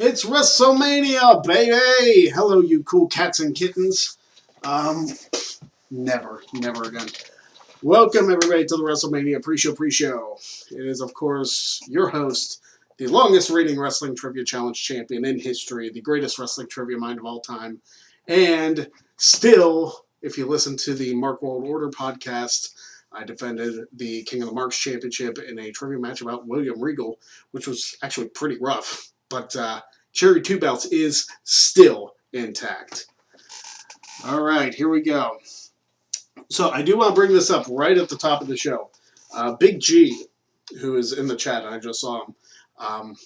It's WrestleMania, baby! Hello, you cool cats and kittens. Never again. Welcome, everybody, to the WrestleMania pre-show. It is, of course, your host, the longest-reigning Wrestling Trivia Challenge champion in history, the greatest wrestling trivia mind of all time, and still, if you listen to the Mark World Order podcast, I defended the King of the Marks Championship in a trivia match about William Regal, which was actually pretty rough. But Cherry 2 belts is still intact. All right, here we go. So I do want to bring this up right at the top of the show. Big G, who is in the chat, and I just saw him,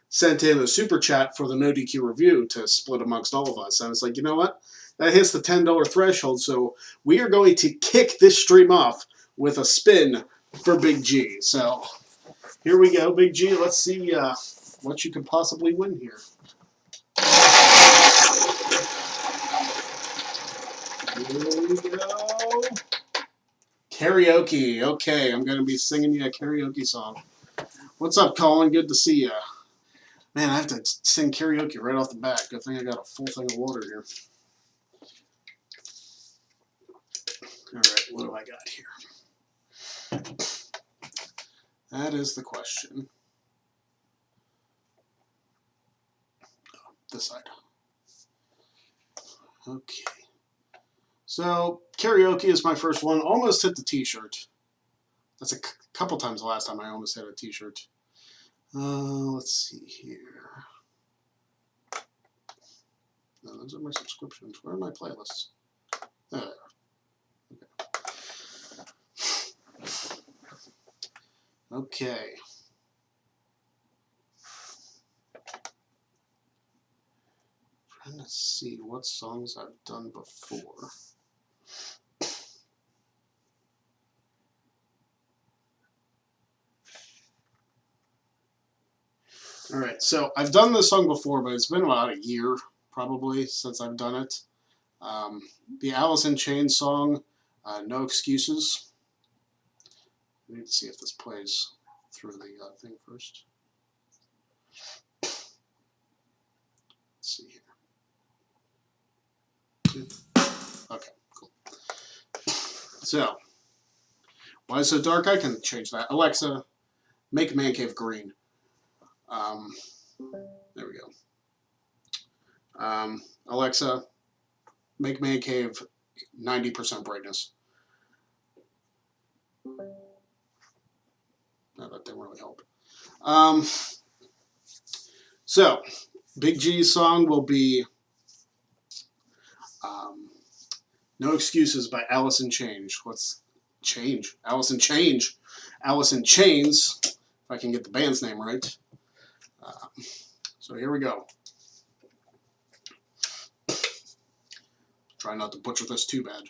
sent in a super chat for the No DQ review to split amongst all of us. I was like, you know what? That hits the $10 threshold, so we are going to kick this stream off with a spin for Big G. So here we go, Big G. Let's see what you could possibly win here. Here we go. Karaoke. Okay, I'm going to be singing you a karaoke song. What's up, Colin? Good to see you. Man, I have to sing karaoke right off the bat. Good thing I got a full thing of water here. All right, what do I got here? That is the question. Oh, this side. Okay. So, karaoke is my first one. Almost hit the t-shirt. That's a couple times the last time I almost hit a t-shirt. Let's see here. No, those are my subscriptions. Where are my playlists? There they are. Okay. Trying to see what songs I've done before. All right, so I've done this song before, but it's been about a year, probably, since I've done it. The Alice in Chains song, No Excuses. I need to see if this plays through the thing first. Let's see here. Okay, cool. So, why is it so dark? I can change that. Alexa, make Man Cave green. There we go. Alexa, make Man Cave 90% brightness. No, that didn't really help. So, Big G's song will be No Excuses by Alice in Chains. What's Change? Alice in Change. Alice in Chains, if I can get the band's name right. So here we go. Try not to butcher this too bad.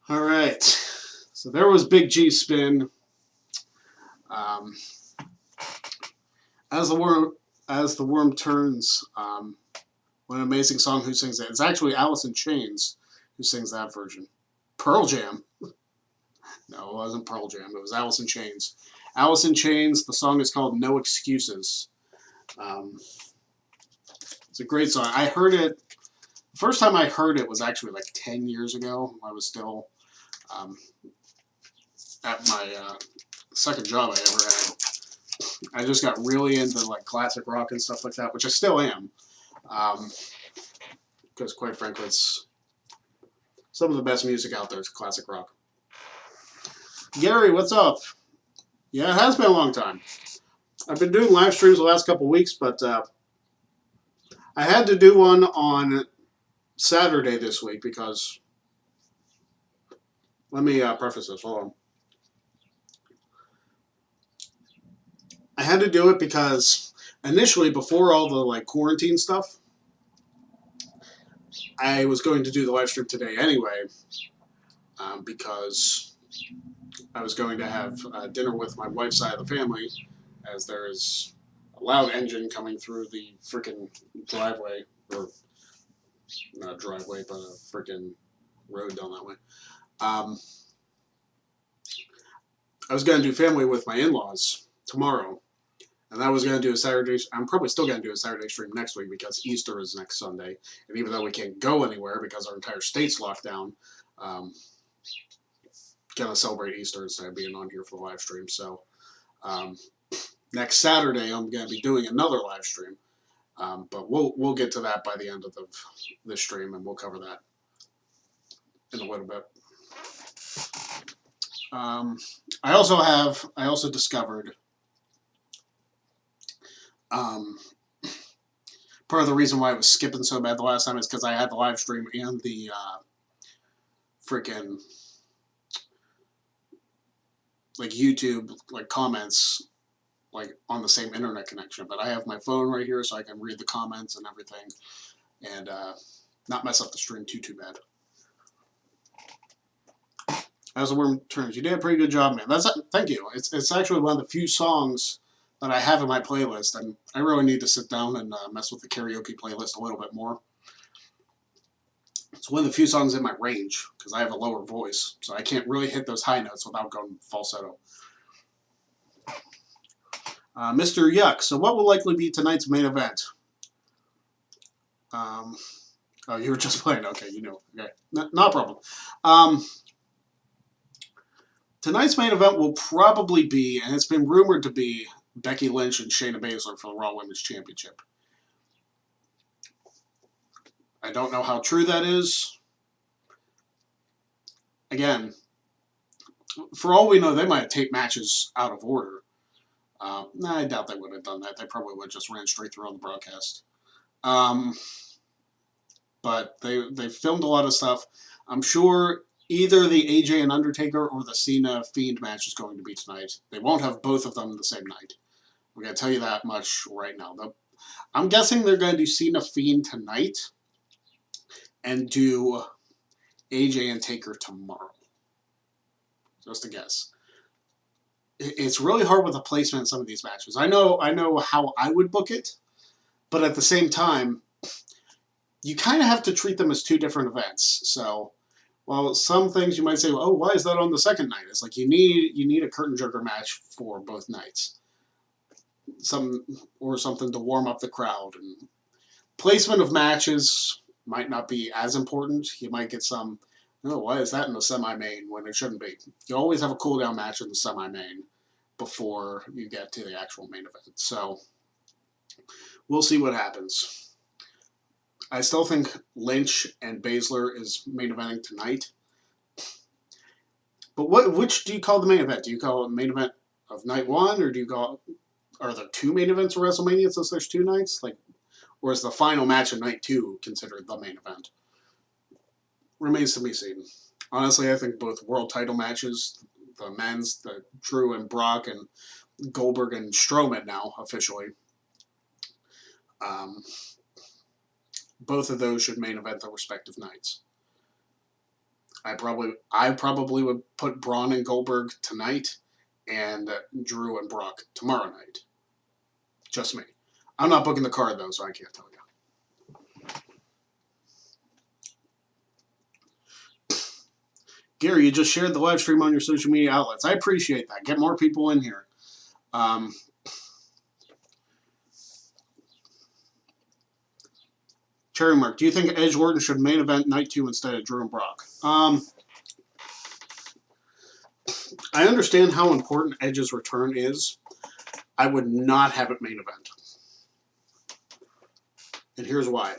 All right. So there was Big G's spin. As the worm turns. What an amazing song. Who sings that? It's actually Alice in Chains who sings that version. Pearl Jam. No, it wasn't Pearl Jam. It was Alice in Chains. Alice in Chains. The song is called No Excuses. It's a great song. I heard it. The first time I heard it was actually like 10 years ago. I was still at my second job I ever had. I just got really into like classic rock and stuff like that, which I still am. Because quite frankly, it's some of the best music out there is classic rock. Gary, what's up? Yeah, it has been a long time. I've been doing live streams the last couple weeks, but I had to do one on Saturday this week because, let me preface this, hold on. I had to do it because initially, before all the like quarantine stuff, I was going to do the live stream today anyway, because I was going to have dinner with my wife's side of the family, as there is a loud engine coming through the freaking driveway, or not driveway, but a freaking road down that way. I was going to do family with my in-laws, tomorrow. And I was going to do a Saturday. I'm probably still going to do a Saturday stream next week because Easter is next Sunday. And even though we can't go anywhere because our entire state's locked down, going to celebrate Easter instead of being on here for the live stream. So next Saturday, I'm going to be doing another live stream. But we'll get to that by the end of the stream, and we'll cover that in a little bit. I also discovered part of the reason why I was skipping so bad the last time is because I had the live stream and the freaking like YouTube like comments like on the same internet connection. But I have my phone right here so I can read the comments and everything, and not mess up the stream too bad. As the Worm Turns, you did a pretty good job, man. Thank you. It's actually one of the few songs that I have in my playlist, and I really need to sit down and mess with the karaoke playlist a little bit more. It's one of the few songs in my range, because I have a lower voice, so I can't really hit those high notes without going falsetto. Mr. Yuck, so what will likely be tonight's main event? Oh, you were just playing. Okay, you know. Okay, not a problem. Tonight's main event will probably be, and it's been rumored to be, Becky Lynch and Shayna Baszler for the Raw Women's Championship. I don't know how true that is. Again, for all we know, they might have taped matches out of order. I doubt they would have done that. They probably would have just ran straight through on the broadcast. But they filmed a lot of stuff. I'm sure either the AJ and Undertaker or the Cena Fiend match is going to be tonight. They won't have both of them the same night. I'm going to tell you that much right now. I'm guessing they're going to do Cena Fiend tonight and do AJ and Taker tomorrow. Just a guess. It's really hard with the placement in some of these matches. I know how I would book it, but at the same time, you kind of have to treat them as two different events. So, well, some things you might say, oh, why is that on the second night? It's like you need a curtain jerker match for both nights. Something to warm up the crowd. And placement of matches might not be as important. You might get some, oh, why is that in the semi-main when it shouldn't be? You always have a cool-down match in the semi-main before you get to the actual main event. So we'll see what happens. I still think Lynch and Baszler is main eventing tonight. But which do you call the main event? Do you call it the main event of night one, or are there two main events of WrestleMania since there's two nights? Or is the final match of night two considered the main event? Remains to be seen. Honestly, I think both world title matches, the men's, the Drew and Brock and Goldberg and Strowman now officially, both of those should main event their respective nights. I probably would put Braun and Goldberg tonight and Drew and Brock tomorrow night. Just me. I'm not booking the card though, so I can't tell you. Gary, you just shared the live stream on your social media outlets. I appreciate that. Get more people in here. Cherry Mark, do you think Edge Orton should main event night 2 instead of Drew and Brock? I understand how important Edge's return is. I would not have it main event. And here's why.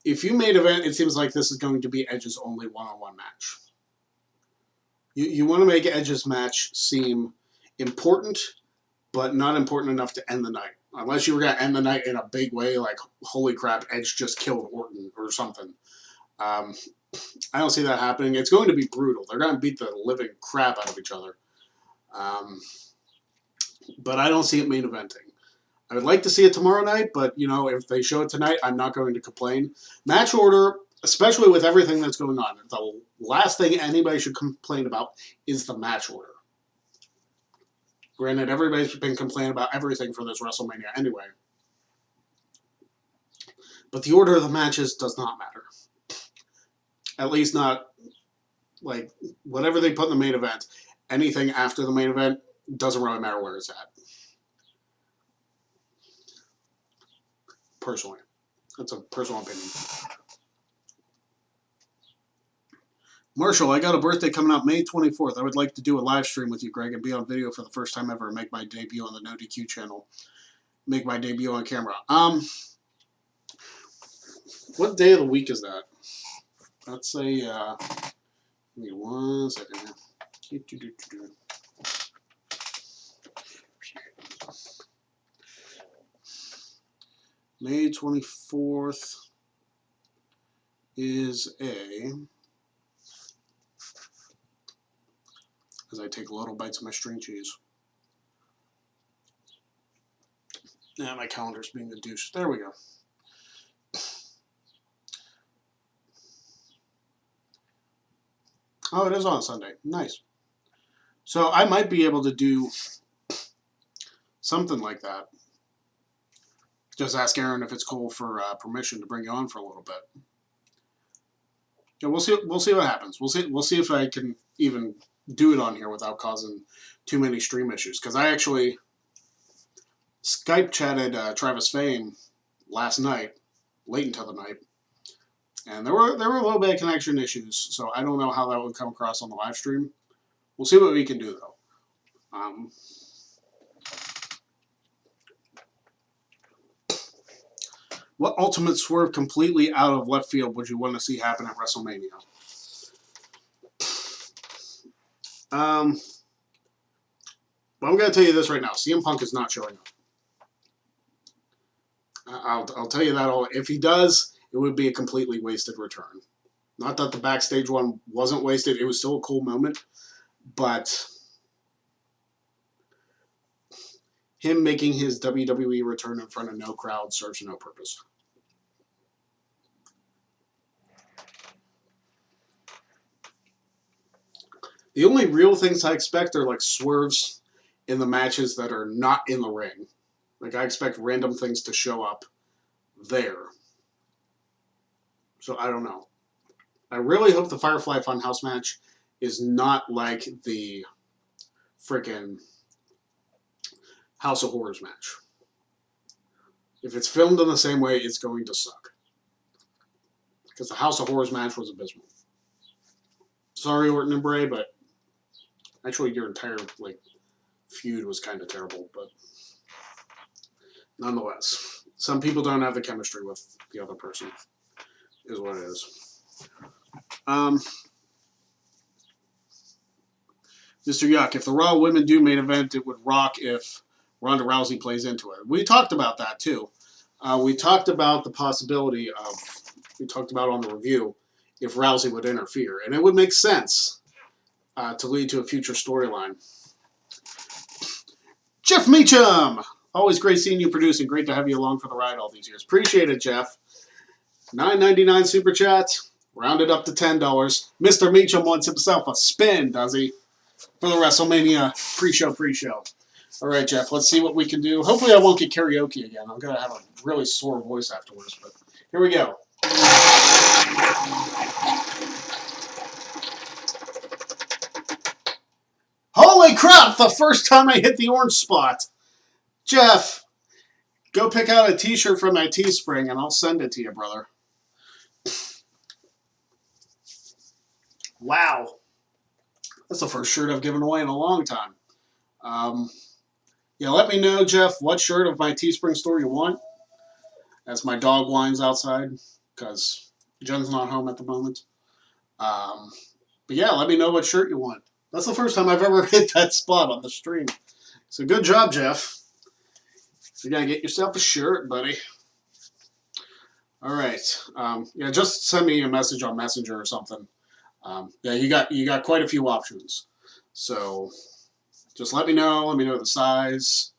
If you main event, it seems like this is going to be Edge's only one-on-one match. You want to make Edge's match seem important, but not important enough to end the night. Unless you were going to end the night in a big way, like, holy crap, Edge just killed Orton or something. I don't see that happening. It's going to be brutal. They're going to beat the living crap out of each other. But I don't see it main eventing. I would like to see it tomorrow night, but, if they show it tonight, I'm not going to complain. Match order, especially with everything that's going on, the last thing anybody should complain about is the match order. Granted, everybody's been complaining about everything for this WrestleMania anyway. But the order of the matches does not matter. At least not, whatever they put in the main event. anything after the main event doesn't really matter where it's at. Personally. That's a personal opinion. Marshall, I got a birthday coming up May 24th. I would like to do a live stream with you, Greg, and be on video for the first time ever and make my debut on the No DQ channel. Make my debut on camera. What day of the week is that? Let's say, give me 1 second here. May 24th is as I take little bites of my string cheese. Now my calendar's being a douche. There we go. Oh, it is on Sunday. Nice. So I might be able to do something like that. Just ask Aaron if it's cool for permission to bring you on for a little bit. Yeah, we'll see. We'll see what happens. We'll see if I can even do it on here without causing too many stream issues. Because I actually Skype chatted Travis Fame last night, late into the night, and there were a little bit of connection issues. So I don't know how that would come across on the live stream. We'll see what we can do though. What ultimate swerve completely out of left field would you want to see happen at WrestleMania? Well, I'm going to tell you this right now. CM Punk is not showing up. I'll tell you that all. If he does, it would be a completely wasted return. Not that the backstage one wasn't wasted. It was still a cool moment. But him making his WWE return in front of no crowd serves no purpose. The only real things I expect are like swerves in the matches that are not in the ring. Like I expect random things to show up there. So I don't know. I really hope the Firefly Funhouse match is not like the freaking House of Horrors match. If it's filmed in the same way, it's going to suck. Because the House of Horrors match was abysmal. Sorry, Orton and Bray, but actually your entire feud was kind of terrible. But nonetheless, some people don't have the chemistry with the other person, is what it is. Mr. Yuck, if the Raw women do main event, it would rock if Ronda Rousey plays into it. We talked about that too. We talked about the possibility of, we talked about on the review, if Rousey would interfere. And it would make sense to lead to a future storyline. Jeff Meacham! Always great seeing you producing. Great to have you along for the ride all these years. Appreciate it, Jeff. $9.99 Super Chat. Rounded up to $10. Mr. Meacham wants himself a spin, does he? For the WrestleMania pre-show. All right, Jeff, let's see what we can do. Hopefully I won't get karaoke again. I'm going to have a really sore voice afterwards, but here we go. Holy crap, the first time I hit the orange spot. Jeff, go pick out a t-shirt from my Teespring and I'll send it to you, brother. Wow. That's the first shirt I've given away in a long time. Yeah, let me know, Jeff, what shirt of my Teespring store you want. As my dog whines outside, because Jen's not home at the moment. But yeah, let me know what shirt you want. That's the first time I've ever hit that spot on the stream. So good job, Jeff. You gotta get yourself a shirt, buddy. All right. Yeah, just send me a message on Messenger or something. Yeah, you got quite a few options. So just let me know the size.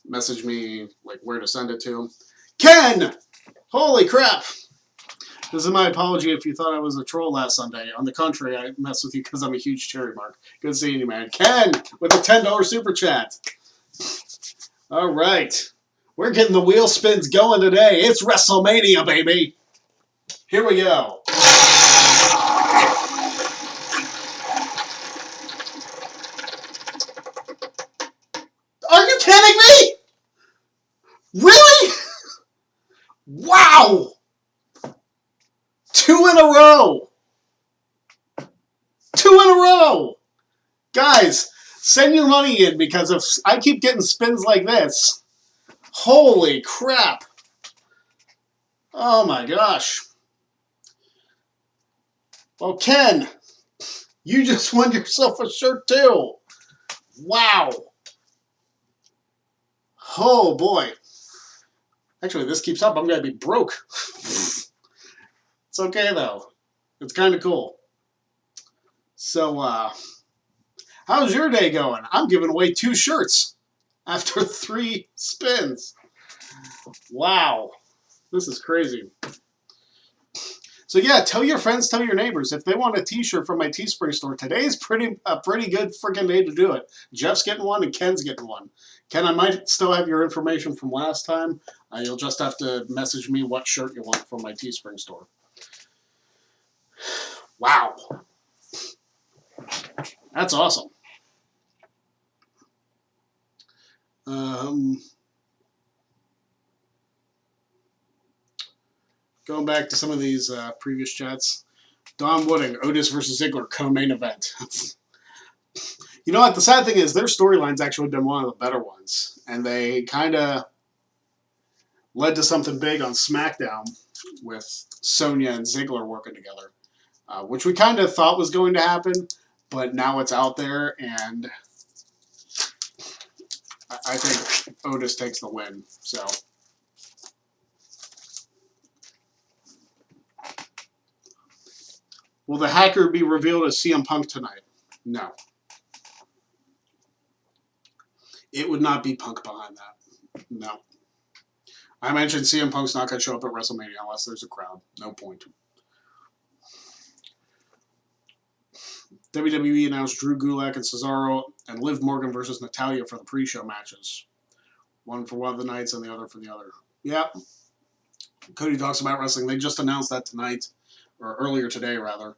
Message me where to send it to. Ken! Holy crap! This is my apology if you thought I was a troll last Sunday. On the contrary, I messed with you because I'm a huge Cherry Mark. Good seeing you, man. Ken with the $10 Super Chat. All right. We're getting the wheel spins going today. It's WrestleMania, baby. Here we go. 2 in a row! Guys, send your money in because if I keep getting spins like this, holy crap. Oh my gosh. Well, Ken, you just won yourself a shirt too. Wow. Oh boy. Actually, this keeps up, I'm going to be broke. It's okay though. It's kind of cool. So, how's your day going? I'm giving away 2 shirts after 3 spins. Wow. This is crazy. So yeah, tell your friends, tell your neighbors. If they want a t-shirt from my Teespring store, today's a pretty good freaking day to do it. Jeff's getting one and Ken's getting one. Ken, I might still have your information from last time. You'll just have to message me what shirt you want from my Teespring store. Wow. That's awesome. Going back to some of these previous chats. Don Wooding, Otis versus Ziggler, co-main event. You know what? The sad thing is their storyline's actually been one of the better ones. And they kind of led to something big on SmackDown with Sonya and Ziggler working together. Which we kind of thought was going to happen. But now it's out there, and I think Otis takes the win. So, will the hacker be revealed as CM Punk tonight? No. It would not be Punk behind that. No. I mentioned CM Punk's not going to show up at WrestleMania unless there's a crowd. No point. WWE announced Drew Gulak and Cesaro and Liv Morgan versus Natalya for the pre-show matches. One for one of the nights and the other for the other. Yep. Cody Talks About Wrestling. They just announced that tonight, or earlier today, rather.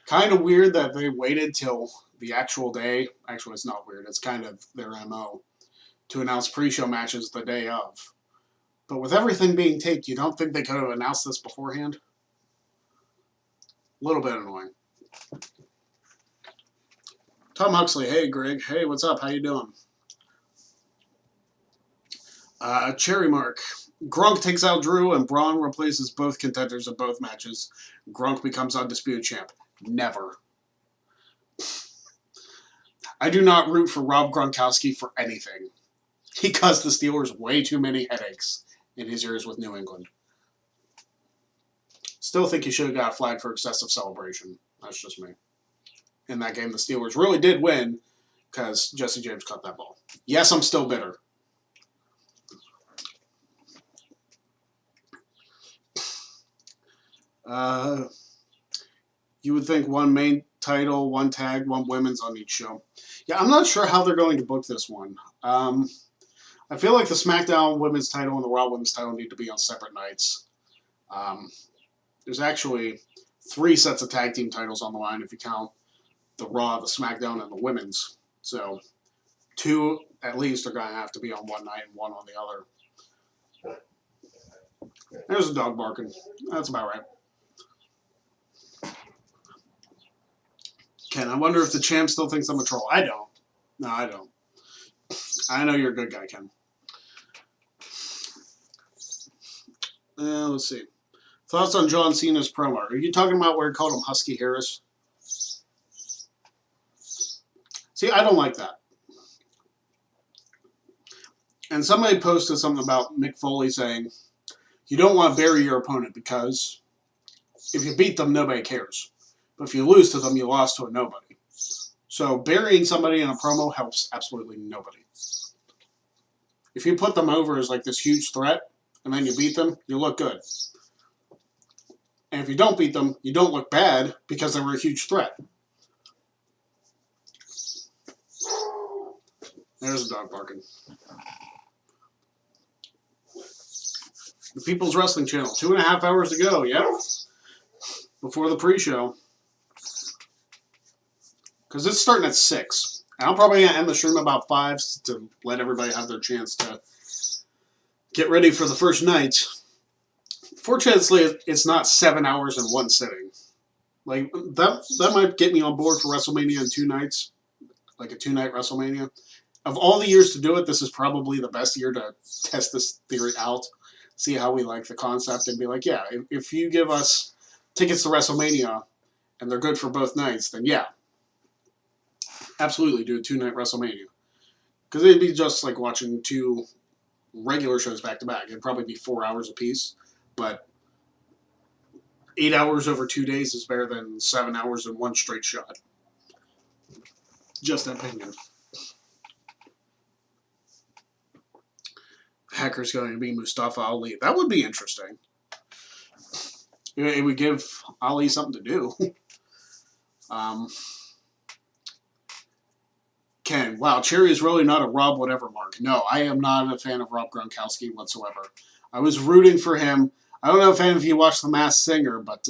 Kind of weird that they waited till the actual day. Actually, it's not weird. It's kind of their MO to announce pre-show matches the day of. But with everything being taped, you don't think they could have announced this beforehand? A little bit annoying. Tom Huxley, hey Greg, hey, what's up? How you doing? Cherry Mark, Gronk takes out Drew and Braun replaces both contenders in both matches. Gronk becomes undisputed champ. Never. I do not root for Rob Gronkowski for anything. He caused the Steelers way too many headaches in his years with New England. Still think he should have got a flag for excessive celebration. That's just me. In that game, the Steelers really did win because Jesse James caught that ball. Yes, I'm still bitter. You would think one main title, one tag, one women's on each show. Yeah, I'm not sure how they're going to book this one. I feel like the SmackDown women's title and the Raw women's title need to be on separate nights. There's actually 3 sets of tag team titles on the line if you count the Raw, the SmackDown, and the women's. So 2 at least are going to have to be on one night and 1 on the other. There's a dog barking. That's about right. Ken, I wonder if the champ still thinks I'm a troll. I don't. No, I don't. I know you're a good guy, Ken. Let's see. Thoughts on John Cena's promo. Are you talking about where he called him Husky Harris? See, I don't like that. And somebody posted something about Mick Foley saying, you don't want to bury your opponent because if you beat them, nobody cares. But if you lose to them, you lost to a nobody. So burying somebody in a promo helps absolutely nobody. If you put them over as like this huge threat, and then you beat them, you look good. And if you don't beat them, you don't look bad because they were a huge threat. There's a dog barking. The People's Wrestling Channel, 2.5 hours to go, yep. Before the pre-show. Because it's starting at 6. And I'm probably going to end the stream about 5 to let everybody have their chance to get ready for the first night. Fortunately, it's not 7 hours in one sitting. Like that might get me on board for WrestleMania in 2 nights, like a 2-night WrestleMania. Of all the years to do it, this is probably the best year to test this theory out, see how we like the concept, and be like, yeah, if you give us tickets to WrestleMania and they're good for both nights, then yeah, absolutely do a 2-night WrestleMania. Because it'd be just like watching 2 regular shows back to back. It'd probably be 4 hours apiece, but 8 hours over 2 days is better than 7 hours in one straight shot. Just an opinion. Hacker's going to be Mustafa Ali. That would be interesting. It would give Ali something to do. Ken, wow, Cherry is really not a Rob whatever mark. No, I am not a fan of Rob Gronkowski whatsoever. I was rooting for him. I don't know if any of you watched The Masked Singer, but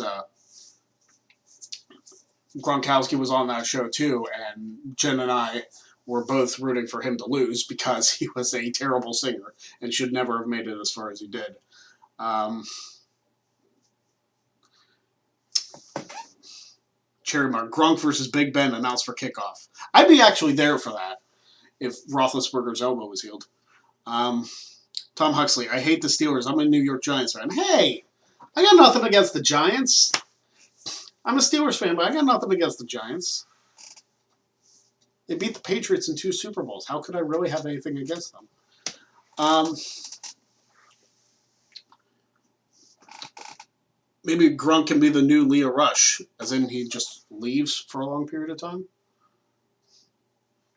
Gronkowski was on that show too, and Jen and I were both rooting for him to lose because he was a terrible singer and should never have made it as far as he did. Cherry Mark, Gronk versus Big Ben announced for kickoff. I'd be actually there for that if Roethlisberger's elbow was healed. Tom Huxley, I hate the Steelers. I'm a New York Giants fan. Hey, I got nothing against the Giants. I'm a Steelers fan, but I got nothing against the Giants. They beat the Patriots in 2 Super Bowls. How could I really have anything against them? Maybe Gronk can be the new Leo Rush, as in he just leaves for a long period of time.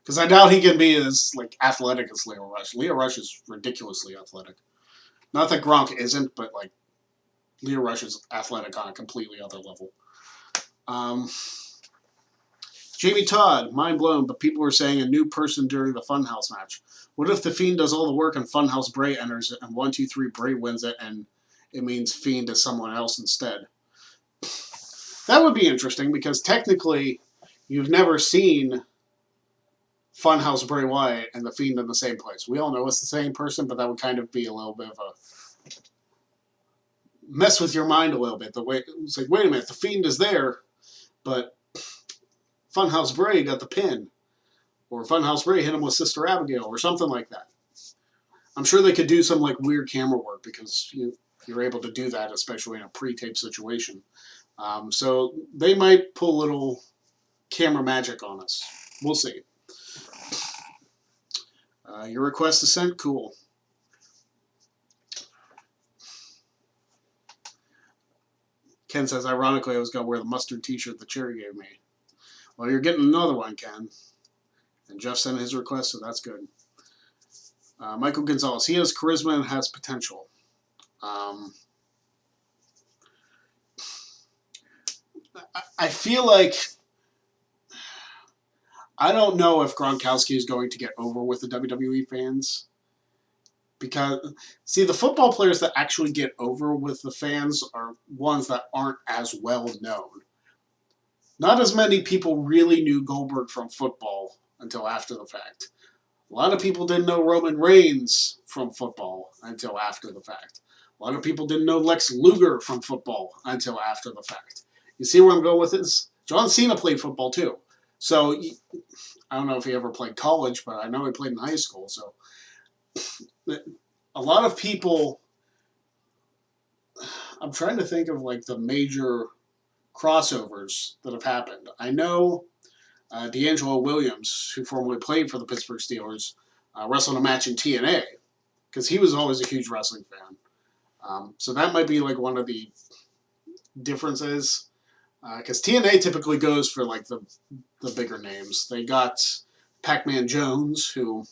Because I doubt he can be as like athletic as Leo Rush. Leo Rush is ridiculously athletic. Not that Gronk isn't, but like Leo Rush is athletic on a completely other level. Jamie Todd, mind blown, but people were saying a new person during the Funhouse match. What if the Fiend does all the work and Funhouse Bray enters and 1, 2, 3 Bray wins it and it means Fiend is someone else instead? That would be interesting because technically you've never seen Funhouse Bray Wyatt and the Fiend in the same place. We all know it's the same person, but that would kind of be a little bit of a mess with your mind a little bit. The way it's like, wait a minute, the Fiend is there, but Funhouse Bray got the pin, or Funhouse Bray hit him with Sister Abigail, or something like that. I'm sure they could do some like weird camera work because you're able to do that, especially in a pre-tape situation. So they might pull a little camera magic on us. We'll see. Your request is sent. Cool. Ken says, ironically, I was going to wear the mustard t-shirt that Cherry gave me. Well, you're getting another one, Ken. And Jeff sent his request, so that's good. Michael Gonzalez, he has charisma and has potential. I feel like I don't know if Gronkowski is going to get over with the WWE fans. Because, see, the football players that actually get over with the fans are ones that aren't as well known. Not as many people really knew Goldberg from football until after the fact. A lot of people didn't know Roman Reigns from football until after the fact. A lot of people didn't know Lex Luger from football until after the fact. You see where I'm going with this? John Cena played football too. So, I don't know if he ever played college, but I know he played in high school. So, a lot of people, I'm trying to think of like the major crossovers that have happened. I know D'Angelo Williams, who formerly played for the Pittsburgh Steelers, wrestled a match in TNA because he was always a huge wrestling fan. So that might be like one of the differences because TNA typically goes for like the bigger names. They got Pac-Man Jones, who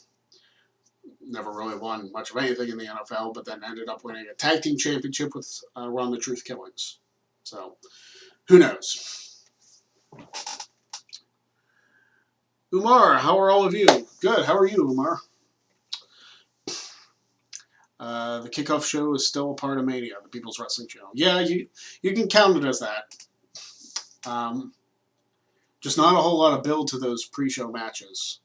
never really won much of anything in the NFL, but then ended up winning a tag team championship with Run the Truth Killings. So, who knows? Umar, how are all of you? Good. How are you, Umar? The kickoff show is still a part of Mania, the People's Wrestling Channel. Yeah, you can count it as that. Just not a whole lot of build to those pre-show matches.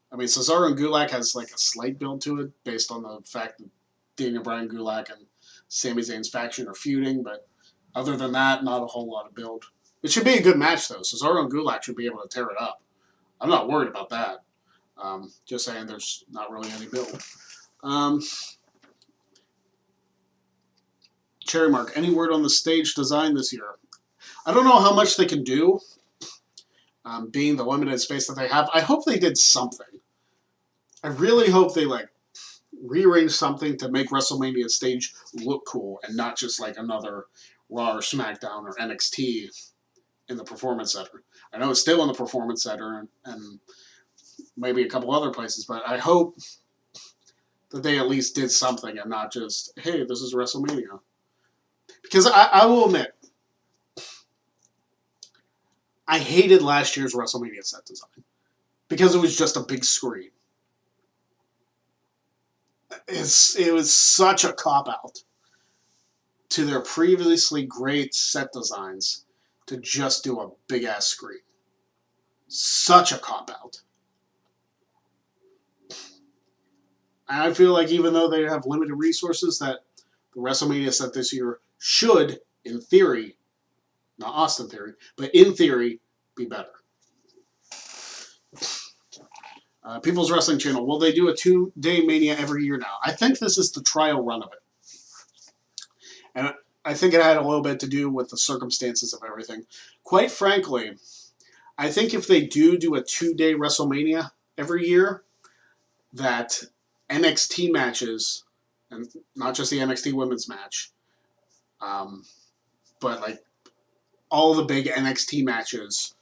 I mean, Cesaro and Gulak has like a slight build to it based on the fact that Daniel Bryan, Gulak, and Sami Zayn's faction are feuding, but other than that, not a whole lot of build. It should be a good match, though. Cesaro and Gulak should be able to tear it up. I'm not worried about that. Just saying there's not really any build. Cherry Mark, any word on the stage design this year? I don't know how much they can do, being the limited space that they have. I hope they did something. I really hope they, like, rearrange something to make WrestleMania stage look cool and not just like another Raw or SmackDown or NXT in the Performance Center. I know it's still in the Performance Center and maybe a couple other places, but I hope that they at least did something and not just, hey, this is WrestleMania. Because I will admit, I hated last year's WrestleMania set design because it was just a big screen. It was such a cop-out to their previously great set designs to just do a big-ass screen. Such a cop-out. And I feel like even though they have limited resources, that the WrestleMania set this year should, in theory, not Austin theory, but in theory, be better. People's Wrestling Channel, will they do a 2-day Mania every year now? I think this is the trial run of it. And I think it had a little bit to do with the circumstances of everything. Quite frankly, I think if they do a 2-day WrestleMania every year, that NXT matches, and not just the NXT women's match, but like all the big NXT matches,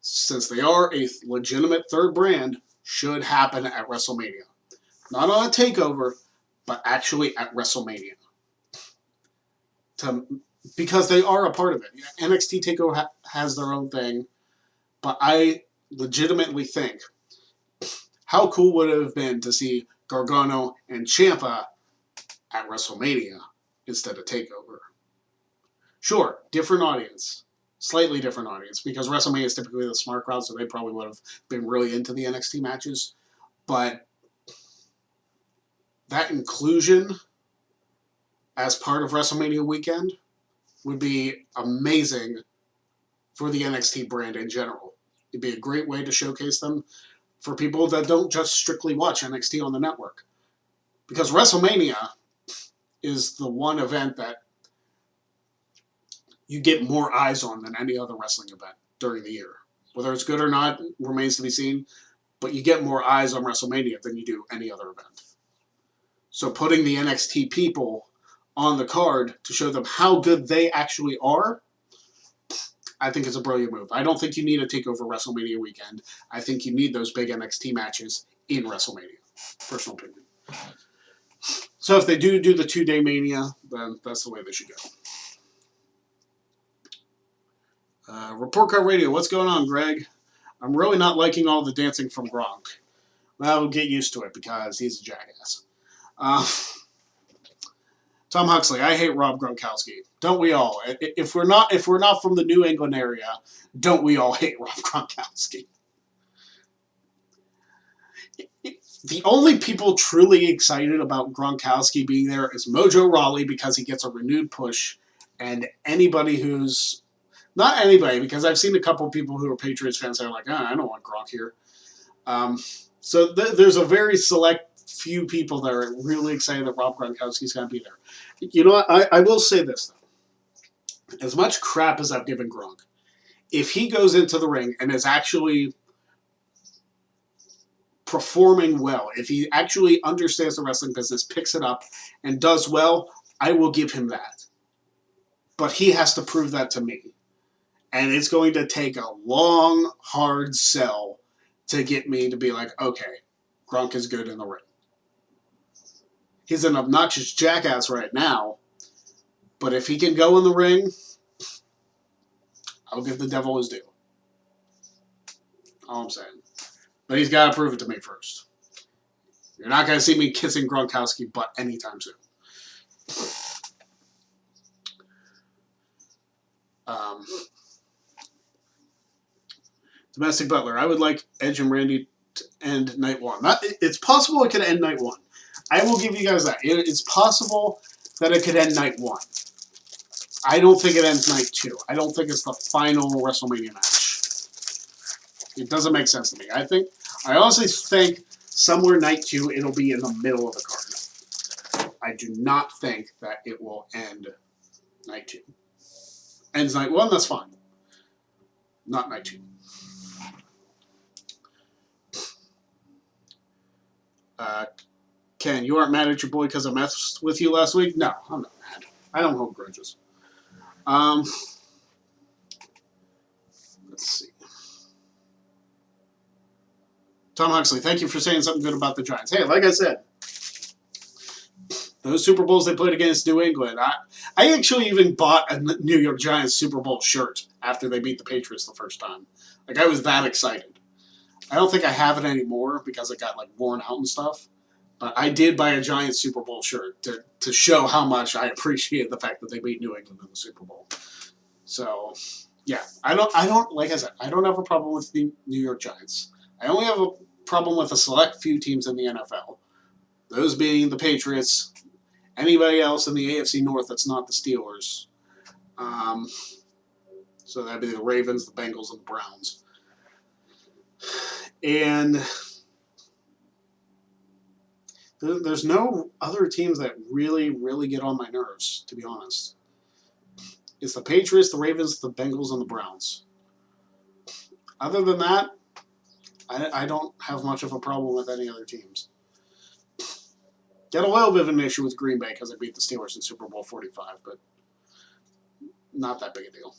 since they are a legitimate third brand, should happen at WrestleMania. Not on a takeover, but actually at WrestleMania. Because they are a part of it. NXT TakeOver has their own thing, but I legitimately think, how cool would it have been to see Gargano and Ciampa at WrestleMania instead of TakeOver? Sure, different audience. Slightly different audience, because WrestleMania is typically the smart crowd, so they probably would have been really into the NXT matches. But that inclusion as part of WrestleMania weekend would be amazing for the NXT brand in general. It'd be a great way to showcase them for people that don't just strictly watch NXT on the network. Because WrestleMania is the one event that you get more eyes on than any other wrestling event during the year. Whether it's good or not remains to be seen, but you get more eyes on WrestleMania than you do any other event. So putting the NXT people on the card to show them how good they actually are, I think is a brilliant move. I don't think you need a TakeOver WrestleMania weekend. I think you need those big NXT matches in WrestleMania. Personal opinion. So if they do the 2-day Mania, then that's the way they should go. Report Card Radio, what's going on, Greg? I'm really not liking all the dancing from Gronk. Well, get used to it because he's a jackass. Tom Huxley, I hate Rob Gronkowski. Don't we all? If we're not from the New England area, don't we all hate Rob Gronkowski? The only people truly excited about Gronkowski being there is Mojo Rawley because he gets a renewed push, and anybody who's not anybody, because I've seen a couple people who are Patriots fans that are like, I don't want Gronk here. So there's a very select few people that are really excited that Rob Gronkowski's going to be there. You know what? I will say this, though. As much crap as I've given Gronk, if he goes into the ring and is actually performing well, if he actually understands the wrestling business, picks it up, and does well, I will give him that. But he has to prove that to me. And it's going to take a long, hard sell to get me to be like, okay, Gronk is good in the ring. He's an obnoxious jackass right now, but if he can go in the ring, I'll give the devil his due. All I'm saying. But he's got to prove it to me first. You're not going to see me kissing Gronkowski butt anytime soon. Domestic Butler, I would like Edge and Randy to end night one. It's possible it could end night one. I will give you guys that. It's possible that it could end night one. I don't think it ends night 2. I don't think it's the final WrestleMania match. It doesn't make sense to me. I honestly think somewhere night 2 it'll be in the middle of the card. I do not think that it will end night 2. Ends night 1, that's fine. Not night 2. Ken, you aren't mad at your boy because I messed with you last week? No, I'm not mad. I don't hold grudges. Let's see. Tom Huxley, thank you for saying something good about the Giants. Hey, like I said, those Super Bowls they played against New England, I actually even bought a New York Giants Super Bowl shirt after they beat the Patriots the first time. Like, I was that excited. I don't think I have it anymore because it got, like, worn out and stuff. But I did buy a Giants Super Bowl shirt to show how much I appreciate the fact that they beat New England in the Super Bowl. So, yeah, I don't like I said, I don't have a problem with the New York Giants. I only have a problem with a select few teams in the NFL. Those being the Patriots, anybody else in the AFC North that's not the Steelers. So that'd be the Ravens, the Bengals, and the Browns. And there's no other teams that really, really get on my nerves, to be honest. It's the Patriots, the Ravens, the Bengals, and the Browns. Other than that, I don't have much of a problem with any other teams. Get a little bit of an issue with Green Bay because they beat the Steelers in Super Bowl 45, but not that big a deal.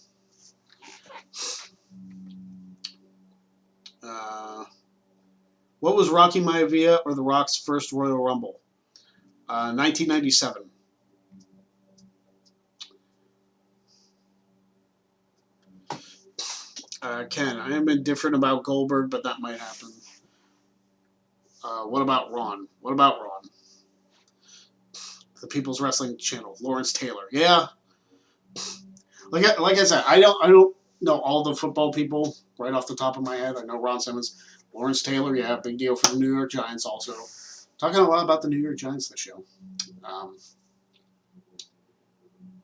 What was Rocky Maivia or The Rock's first Royal Rumble? 1997. Ken, I am indifferent about Goldberg, but that might happen. What about Ron? The People's Wrestling Channel, Lawrence Taylor. Yeah. Like I said, I don't know all the football people right off the top of my head. I know Ron Simmons. Lawrence Taylor, yeah, big deal for the New York Giants also. Talking a lot about the New York Giants this show.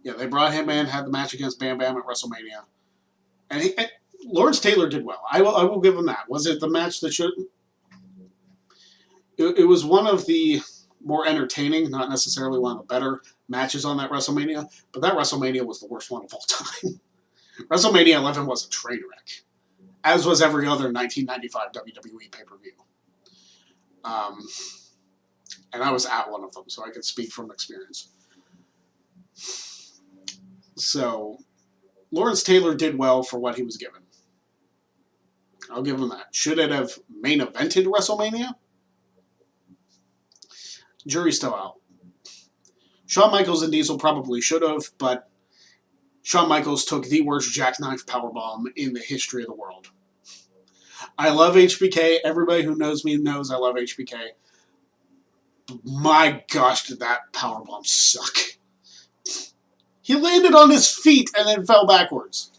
Yeah, they brought him in, had the match against Bam Bam at WrestleMania. And Lawrence Taylor did well. I will give him that. Was it the match that should... It was one of the more entertaining, not necessarily one of the better matches on that WrestleMania, but that WrestleMania was the worst one of all time. WrestleMania 11 was a train wreck, as was every other 1995 WWE pay-per-view. And I was at one of them, so I can speak from experience. So, Lawrence Taylor did well for what he was given. I'll give him that. Should it have main evented WrestleMania? Jury's still out. Shawn Michaels and Diesel probably should have, but Shawn Michaels took the worst jackknife powerbomb in the history of the world. I love HBK. Everybody who knows me knows I love HBK. My gosh, did that powerbomb suck. He landed on his feet and then fell backwards.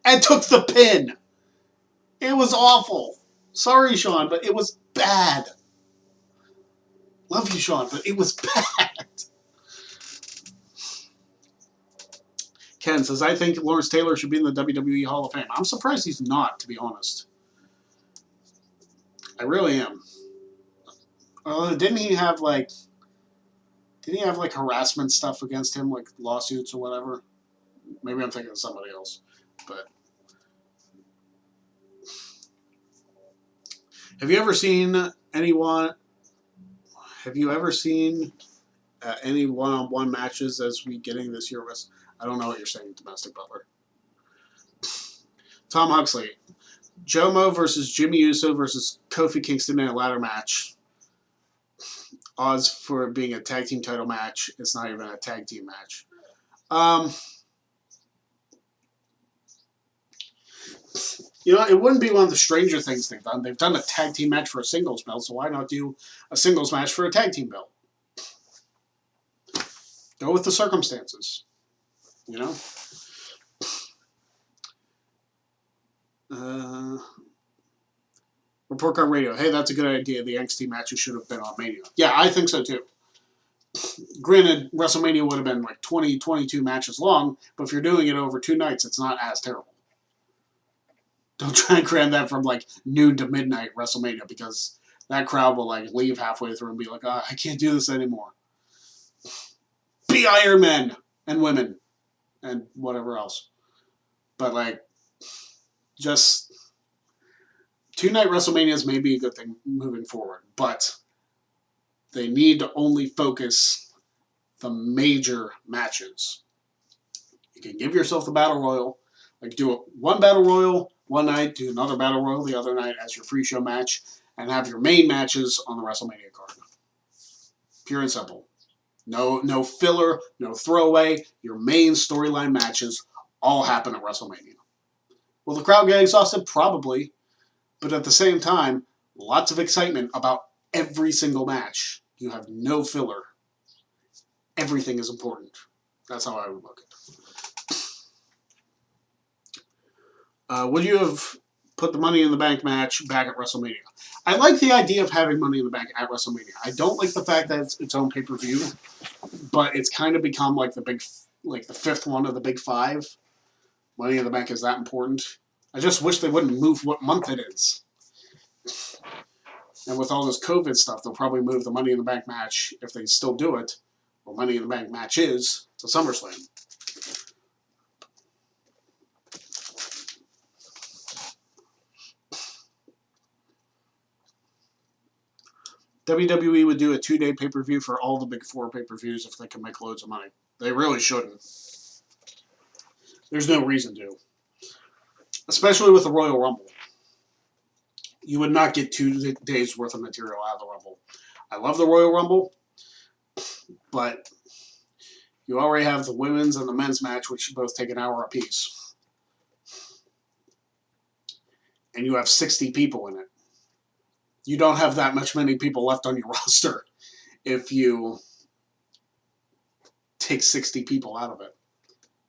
And took the pin. It was awful. Sorry, Shawn, but it was bad. Love you, Shawn, but it was bad. Ken says, I think Lawrence Taylor should be in the WWE Hall of Fame. I'm surprised he's not, to be honest. I really am. Didn't he have harassment stuff against him, like lawsuits or whatever? Maybe I'm thinking of somebody else. But have you ever seen any one-on-one matches as we getting this year? I don't know what you're saying, Domestic Butler. Tom Huxley. Jomo versus Jimmy Uso versus Kofi Kingston in a ladder match. Odds for it being a tag team title match. It's not even a tag team match. It wouldn't be one of the stranger things they've done. They've done a tag team match for a singles belt, so why not do a singles match for a tag team belt? Go with the circumstances. Report Card Radio. Hey, that's a good idea. The NXT matches should have been on Mania. Yeah, I think so too. Granted, WrestleMania would have been like 20, 22 matches long, but if you're doing it over 2 nights, it's not as terrible. Don't try and cram that from like noon to midnight WrestleMania, because that crowd will like leave halfway through and be like, I can't do this anymore. Be Iron Men and women and whatever else. But like, just 2-night WrestleManias may be a good thing moving forward, but they need to only focus the major matches. You can give yourself the Battle Royal, like do one Battle Royal one night, do another Battle Royal the other night as your pre-show match, and have your main matches on the WrestleMania card. Pure and simple. No filler, no throwaway. Your main storyline matches all happen at WrestleMania. Will the crowd get exhausted? Probably. But at the same time, lots of excitement about every single match. You have no filler. Everything is important. That's how I would look at it. Would you have put the Money in the Bank match back at WrestleMania? I like the idea of having Money in the Bank at WrestleMania. I don't like the fact that it's its own pay-per-view, but it's kind of become like the fifth one of the big five. Money in the Bank is that important. I just wish they wouldn't move what month it is. And with all this COVID stuff, they'll probably move the Money in the Bank match, if they still do it, or Money in the Bank matches, to SummerSlam. WWE would do a 2-day pay-per-view for all the big 4 pay-per-views if they can make loads of money. They really shouldn't. There's no reason to. Especially with the Royal Rumble. You would not get 2 days worth of material out of the Rumble. I love the Royal Rumble, but you already have the women's and the men's match, which both take an hour apiece. And you have 60 people in it. You don't have that many people left on your roster if you take 60 people out of it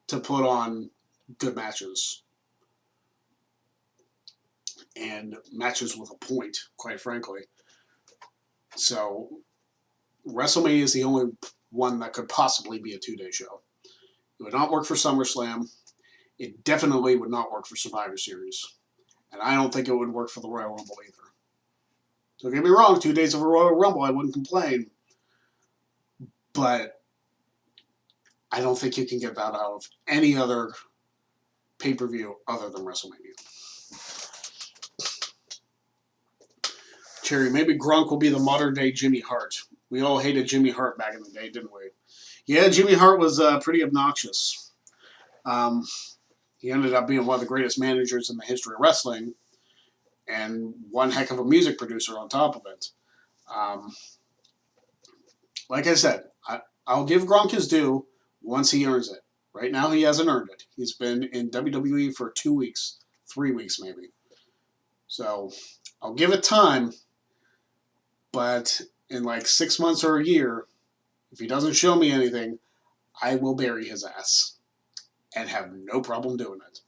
to put on good matches. And matches with a point, quite frankly. So, WrestleMania is the only one that could possibly be a 2-day show. It would not work for SummerSlam. It definitely would not work for Survivor Series. And I don't think it would work for the Royal Rumble either. Don't get me wrong, 2 days of a Royal Rumble, I wouldn't complain. But I don't think you can get that out of any other pay-per-view other than WrestleMania. Cherry, maybe Gronk will be the modern-day Jimmy Hart. We all hated Jimmy Hart back in the day, didn't we? Yeah, Jimmy Hart was pretty obnoxious. He ended up being one of the greatest managers in the history of wrestling, and one heck of a music producer on top of it. Like I said, I'll give Gronk his due once he earns it. Right now, he hasn't earned it. He's been in WWE for 2 weeks, 3 weeks maybe. So, I'll give it time, but in like 6 months or a year, if he doesn't show me anything, I will bury his ass and have no problem doing it.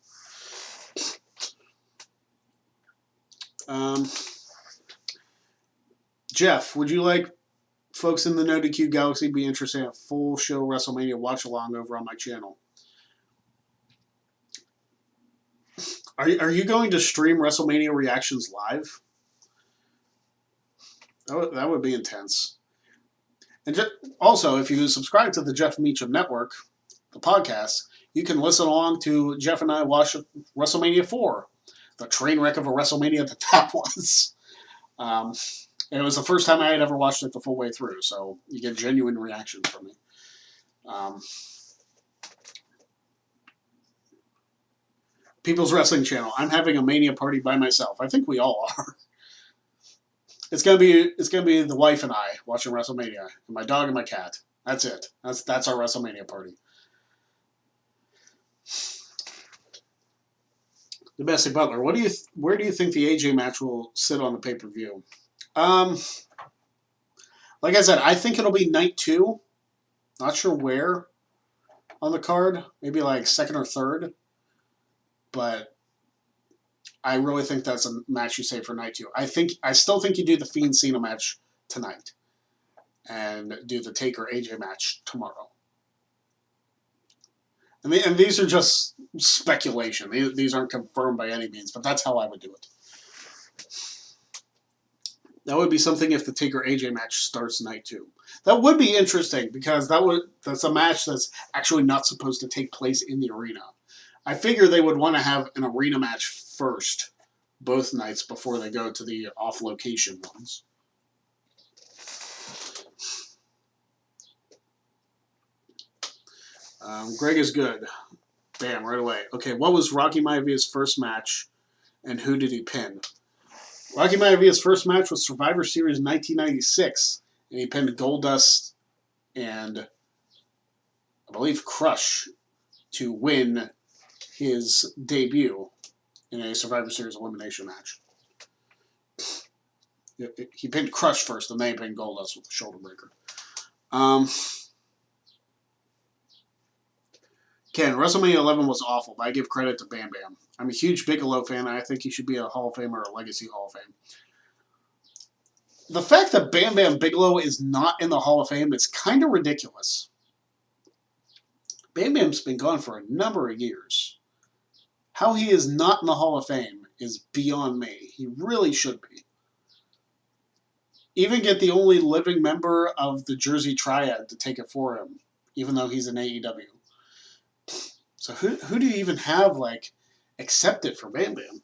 Jeff, would you like folks in the No DQ Galaxy be interested in a full show WrestleMania watch along over on my channel? Are you going to stream WrestleMania reactions live? That would be intense. And also, if you subscribe to the Jeff Meacham Network, the podcast, you can listen along to Jeff and I watch WrestleMania 4, the train wreck of a WrestleMania that was. And it was the first time I had ever watched it the full way through, so you get genuine reactions from me. People's Wrestling Channel. I'm having a Mania party by myself. I think we all are. It's gonna be the wife and I watching WrestleMania, and my dog and my cat. That's it. That's our WrestleMania party. Domestic Butler. Where do you think the AJ match will sit on the pay-per-view? Like I said, I think it'll be night 2. Not sure where on the card. Maybe like second or third. But I really think that's a match you save for night 2. I still think you do the Fiend Cena match tonight. and do the Taker AJ match tomorrow. And these are just speculation. These aren't confirmed by any means, but that's how I would do it. That would be something if the Taker AJ match starts night 2. That would be interesting because that's a match that's actually not supposed to take place in the arena. I figure they would want to have an arena match first, both nights, before they go to the off-location ones. Greg is good. Bam, right away. Okay, what was Rocky Maivia's first match, and who did he pin? Rocky Maivia's first match was Survivor Series 1996, and he pinned Goldust and, I believe, Crush to win his debut in a Survivor Series elimination match. He pinned Crush first, and they pinned Goldust with the shoulder breaker. Ken, WrestleMania 11 was awful, but I give credit to Bam Bam. I'm a huge Bigelow fan, and I think he should be a Hall of Fame or a Legacy Hall of Fame. The fact that Bam Bam Bigelow is not in the Hall of Fame is kind of ridiculous. Bam Bam's been gone for a number of years. How he is not in the Hall of Fame is beyond me. He really should be. Even get the only living member of the Jersey Triad to take it for him, even though he's in AEW. So who do you even have, like, accepted for Bam Bam?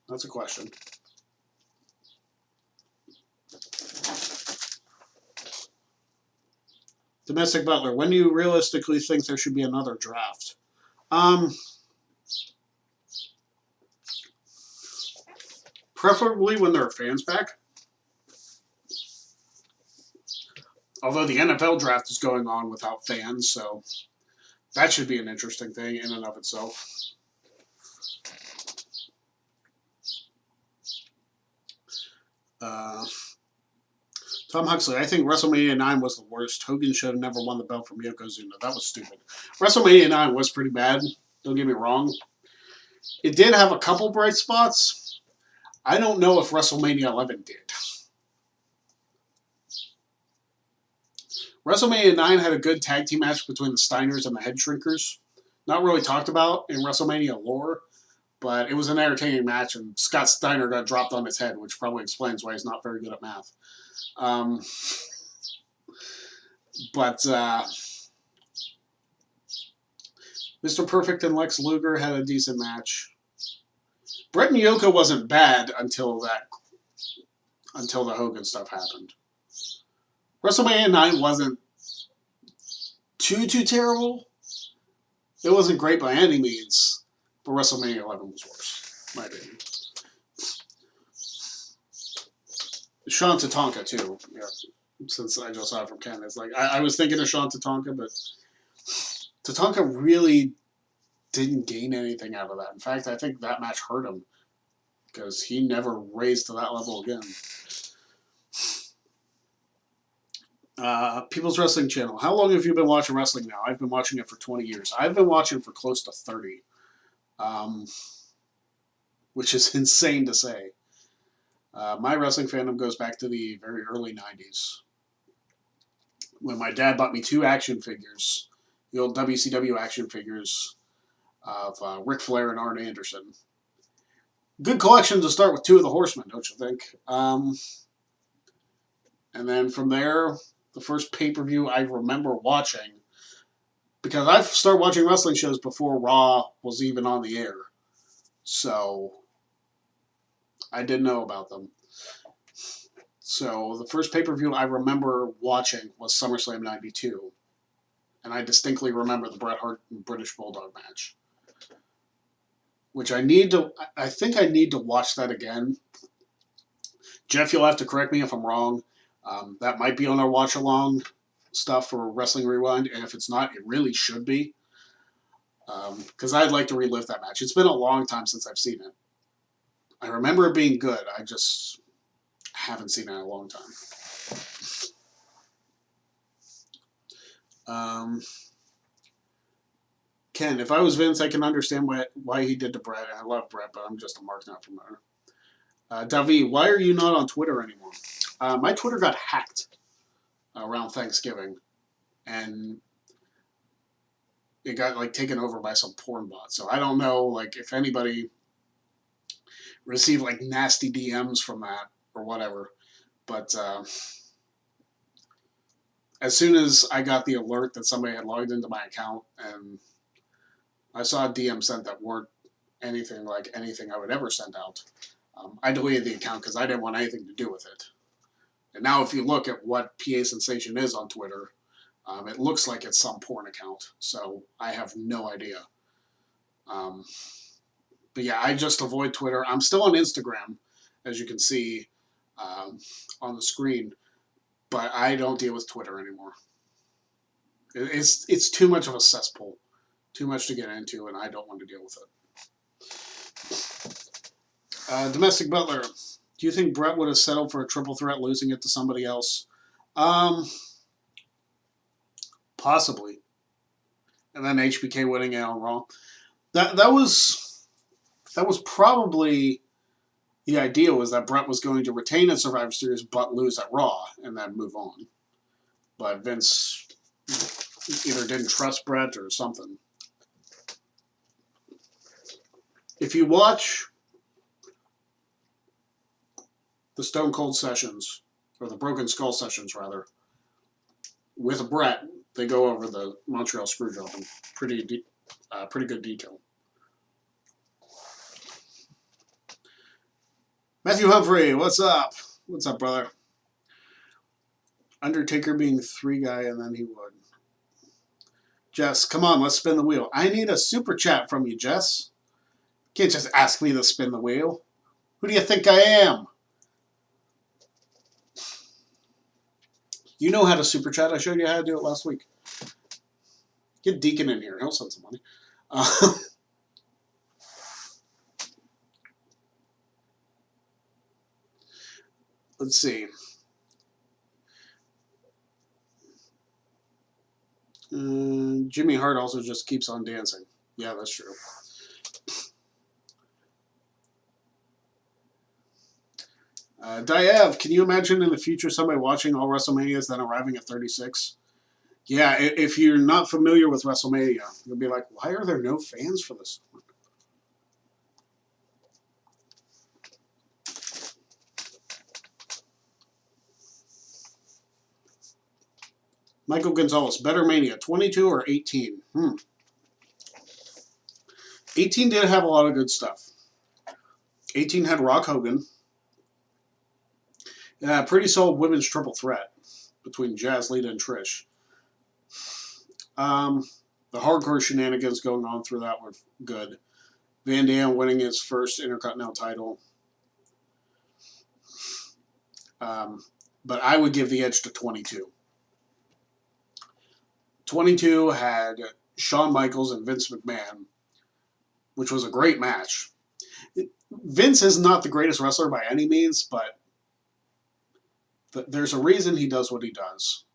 That's a question. Domestic Butler, when do you realistically think there should be another draft? Preferably when there are fans back. Although the NFL draft is going on without fans, so that should be an interesting thing in and of itself. Tom Huxley, I think WrestleMania 9 was the worst. Hogan should have never won the belt from Yokozuna. That was stupid. WrestleMania 9 was pretty bad. Don't get me wrong. It did have a couple bright spots. I don't know if WrestleMania 11 did. WrestleMania 9 had a good tag team match between the Steiners and the Head Shrinkers. Not really talked about in WrestleMania lore, but it was an entertaining match, and Scott Steiner got dropped on his head, which probably explains why he's not very good at math. Mr. Perfect and Lex Luger had a decent match. Bret and Yoko wasn't bad until the Hogan stuff happened. WrestleMania 9 wasn't too terrible. It wasn't great by any means, but WrestleMania 11 was worse, in my opinion. Sean Tatanka, too. Yeah, since I just saw it from Ken. It's like, I was thinking of Sean Tatanka, but Tatanka really didn't gain anything out of that. In fact, I think that match hurt him because he never raised to that level again. People's Wrestling Channel. How long have you been watching wrestling now? I've been watching it for 20 years. I've been watching for close to 30, which is insane to say. My wrestling fandom goes back to the very early 90s when my dad bought me 2 action figures, the old WCW action figures of Ric Flair and Arn Anderson. Good collection to start with 2 of the Horsemen, don't you think? And then from there, the first pay-per-view I remember watching, because I started watching wrestling shows before Raw was even on the air. So I didn't know about them. So the first pay-per-view I remember watching was SummerSlam 92. And I distinctly remember the Bret Hart and British Bulldog match. Which I think I need to watch that again. Jeff, you'll have to correct me if I'm wrong. That might be on our watch-along stuff for Wrestling Rewind, and if it's not, it really should be. Because I'd like to relive that match. It's been a long time since I've seen it. I remember it being good. I just haven't seen it in a long time. Ken, if I was Vince, I can understand why he did to Bret. I love Bret, but I'm just a Mark, not promoter. Davi, why are you not on Twitter anymore? My Twitter got hacked around Thanksgiving, and it got like taken over by some porn bot. So I don't know like if anybody received like nasty DMs from that or whatever. But as soon as I got the alert that somebody had logged into my account and I saw a DM sent that weren't anything like anything I would ever send out, I deleted the account because I didn't want anything to do with it. And now if you look at what PA Sensation is on Twitter, it looks like it's some porn account. So I have no idea. But yeah, I just avoid Twitter. I'm still on Instagram, as you can see on the screen, but I don't deal with Twitter anymore. It's too much of a cesspool, too much to get into, and I don't want to deal with it. Domestic Butler, do you think Brett would have settled for a triple threat, losing it to somebody else? Possibly. And then HBK winning it on Raw. That was probably the idea, was that Brett was going to retain at Survivor Series but lose at Raw and then move on. But Vince either didn't trust Brett or something. If you watch the Stone Cold sessions, or the Broken Skull sessions rather, with Brett, they go over the Montreal Screwjob in pretty good detail. Matthew Humphrey, what's up? What's up, brother? Undertaker being 3 guy, and then he would. Jess, come on, let's spin the wheel. I need a super chat from you, Jess. You can't just ask me to spin the wheel. Who do you think I am? You know how to super chat. I showed you how to do it last week. Get Deacon in here. He'll send some money. Let's see. Jimmy Hart also just keeps on dancing. Yeah, that's true. Diav, can you imagine in the future somebody watching all WrestleManias then arriving at 36? Yeah, if you're not familiar with WrestleMania, you'll be like, why are there no fans for this? Michael Gonzalez, better Mania, 22 or 18? 18 did have a lot of good stuff. 18 had Rock Hogan. Pretty solid women's triple threat between Jazz, Lita, and Trish. The hardcore shenanigans going on through that were good. Van Dam winning his first Intercontinental title. But I would give the edge to 22. 22 had Shawn Michaels and Vince McMahon, which was a great match. Vince is not the greatest wrestler by any means, but there's a reason he does what he does.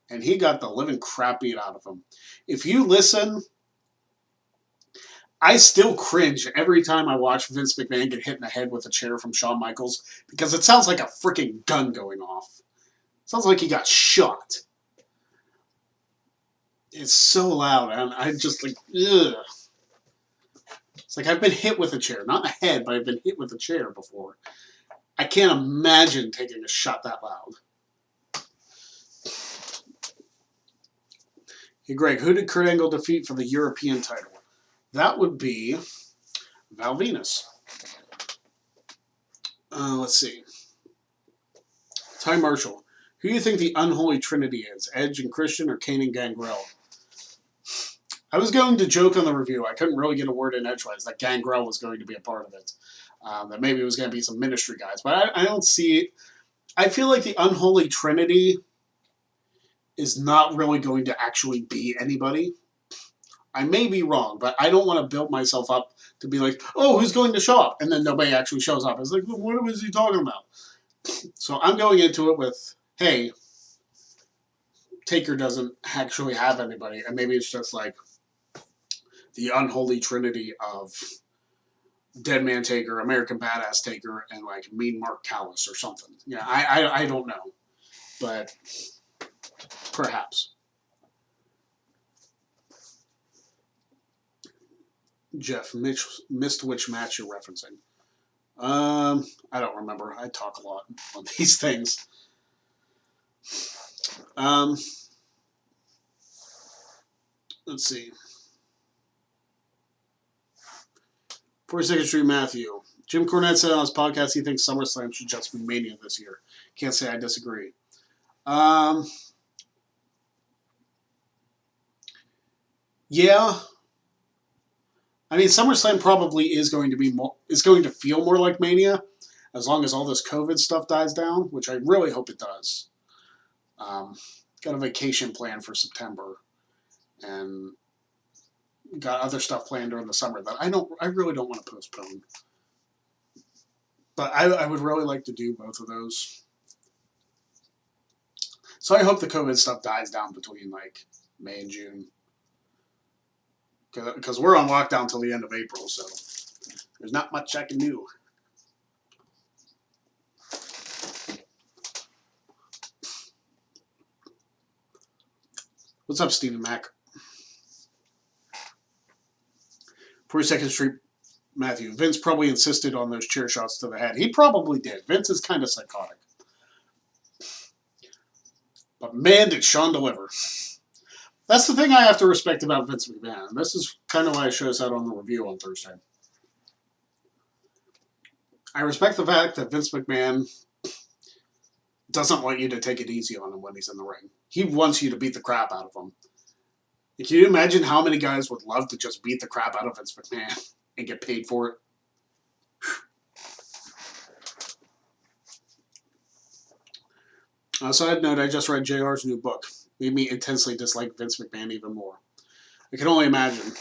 And he got the living crap beat out of him. If you listen, I still cringe every time I watch Vince McMahon get hit in the head with a chair from Shawn Michaels, because it sounds like a freaking gun going off. It sounds like he got shot. It's so loud, and I just like, ugh. It's like I've been hit with a chair. Not in the head, but I've been hit with a chair before. I can't imagine taking a shot that loud. Hey, Greg, who did Kurt Angle defeat for the European title? That would be Val Venus. Let's see. Ty Marshall. Who do you think the unholy trinity is? Edge and Christian, or Kane and Gangrel? I was going to joke on the review. I couldn't really get a word in edgewise that Gangrel was going to be a part of it. That maybe it was going to be some ministry guys. But I don't see it. I feel like the unholy trinity is not really going to actually be anybody. I may be wrong, but I don't want to build myself up to be like, oh, who's going to show up? And then nobody actually shows up. It's like, what was he talking about? So I'm going into it with, hey, Taker doesn't actually have anybody. And maybe it's just like the unholy trinity of Dead Man Taker, American Badass Taker, and like Mean Mark Callis or something. Yeah, I don't know, but perhaps. Jeff, Mitch missed which match you're referencing. I don't remember. I talk a lot on these things. Let's see. 42nd Street Matthew. Jim Cornette said on his podcast he thinks SummerSlam should just be Mania this year. Can't say I disagree. Yeah. I mean, SummerSlam probably is going to feel more like Mania, as long as all this COVID stuff dies down, which I really hope it does. Got a vacation planned for September, and got other stuff planned during the summer that I really don't want to postpone. But I would really like to do both of those. So I hope the COVID stuff dies down between like May and June. Because we're on lockdown till the end of April, so there's not much I can do. What's up, Stephen Mack? 42nd Street Matthew. Vince probably insisted on those chair shots to the head. He probably did. Vince is kind of psychotic. But man, did Shawn deliver. That's the thing I have to respect about Vince McMahon. And this is kind of why I show us out on the review on Thursday. I respect the fact that Vince McMahon doesn't want you to take it easy on him when he's in the ring. He wants you to beat the crap out of him. Can you imagine how many guys would love to just beat the crap out of Vince McMahon and get paid for it? Side note, I just read JR's new book. Made me intensely dislike Vince McMahon even more. I can only imagine.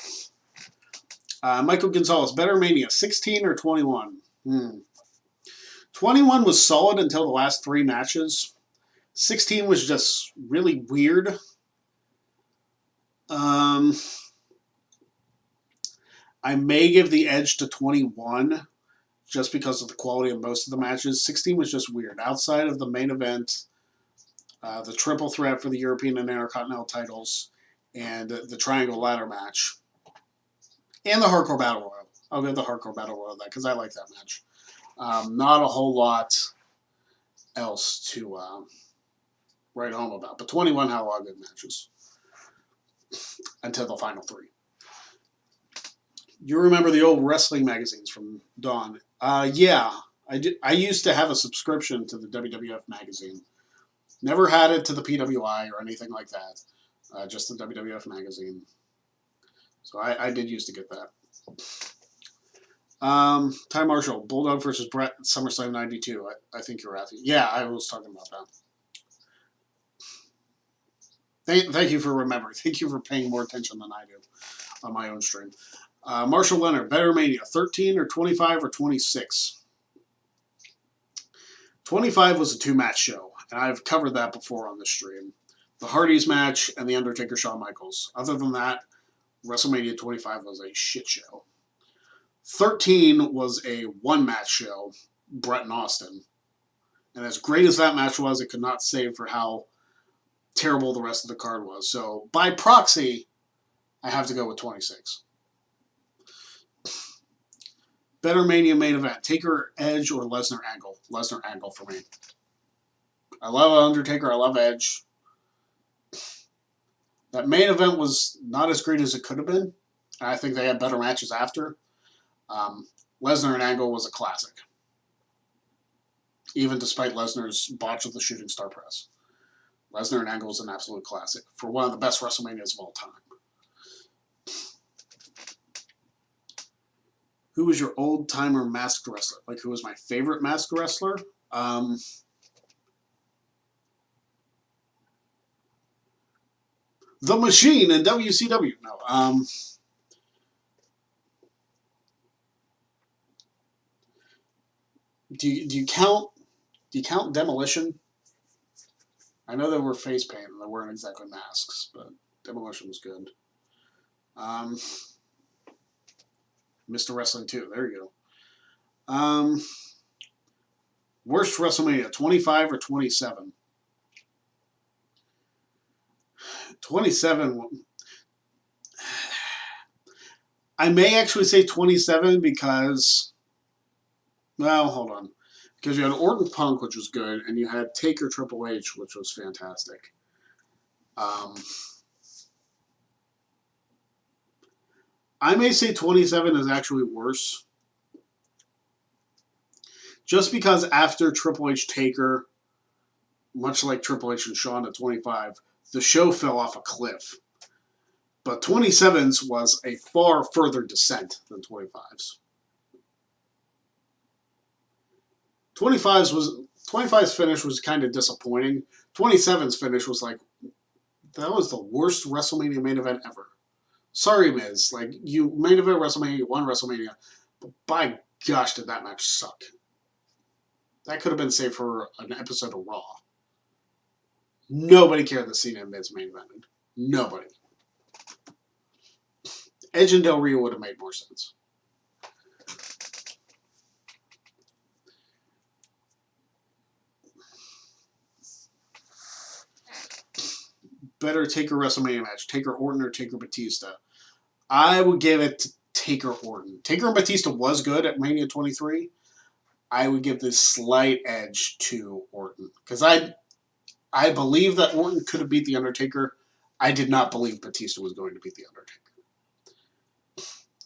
Michael Gonzalez, better Mania, 16 or 21? 21 was solid until the last 3 matches. 16 was just really weird. I may give the edge to 21 just because of the quality of most of the matches. 16 was just weird. Outside of the main event, the triple threat for the European and Intercontinental titles, and the Triangle Ladder match, and the Hardcore Battle Royal. I'll give the Hardcore Battle Royal that because I like that match. Not a whole lot else to write home about. But 21 had a lot of good matches until the final 3. You remember the old wrestling magazines from Dawn? Yeah, I did. I used to have a subscription to the WWF magazine. Never had it to the PWI or anything like that. Just the WWF magazine. So I did used to get that. Ty Marshall, Bulldog versus Brett, SummerSlam 92. I think you're asking. Yeah, I was talking about that. Thank you for remembering. Thank you for paying more attention than I do on my own stream. Marshall Leonard, better Mania, 13 or 25 or 26? 25 was a 2-match show, and I've covered that before on the stream. The Hardys match and the Undertaker Shawn Michaels. Other than that, WrestleMania 25 was a shit show. 13 was a 1-match show, Brett and Austin. And as great as that match was, it could not save for how terrible the rest of the card was. So, by proxy, I have to go with 26. Better Mania main event, Taker, Edge, or Lesnar Angle? Lesnar Angle for me. I love Undertaker, I love Edge. That main event was not as great as it could have been. I think they had better matches after. Lesnar and Angle was a classic. Even despite Lesnar's botch of the Shooting Star Press. Lesnar and Angle is an absolute classic for one of the best WrestleManias of all time. Who was your old-timer masked wrestler? Like, who was my favorite masked wrestler? The Machine in WCW. No. Do you count Demolition? I know they were face paint and they weren't exactly masks, but Demolition was good. Mr. Wrestling 2, there you go. Um, Worst WrestleMania, 25 or 27? 27. I may actually say 27 because, well, hold on. Because you had Orton Punk, which was good, and you had Taker Triple H, which was fantastic. Um, I may say 27 is actually worse. Just because after Triple H Taker, much like Triple H and Shawn at 25, the show fell off a cliff. But 27's was a far further descent than 25's. 25's finish was kind of disappointing. 27's finish was like, that was the worst WrestleMania main event ever. Sorry, Miz. Like, you main event WrestleMania, you won WrestleMania, but by gosh, did that match suck. That could have been saved for an episode of Raw. Nobody cared that Cena and Miz main evented. Nobody. Edge and Del Rio would have made more sense. Better Taker WrestleMania match, Taker Orton or Taker Batista? I would give it to Taker Orton. Taker and Batista was good at Mania 23. I would give this slight edge to Orton. Because I believe that Orton could have beat The Undertaker. I did not believe Batista was going to beat The Undertaker.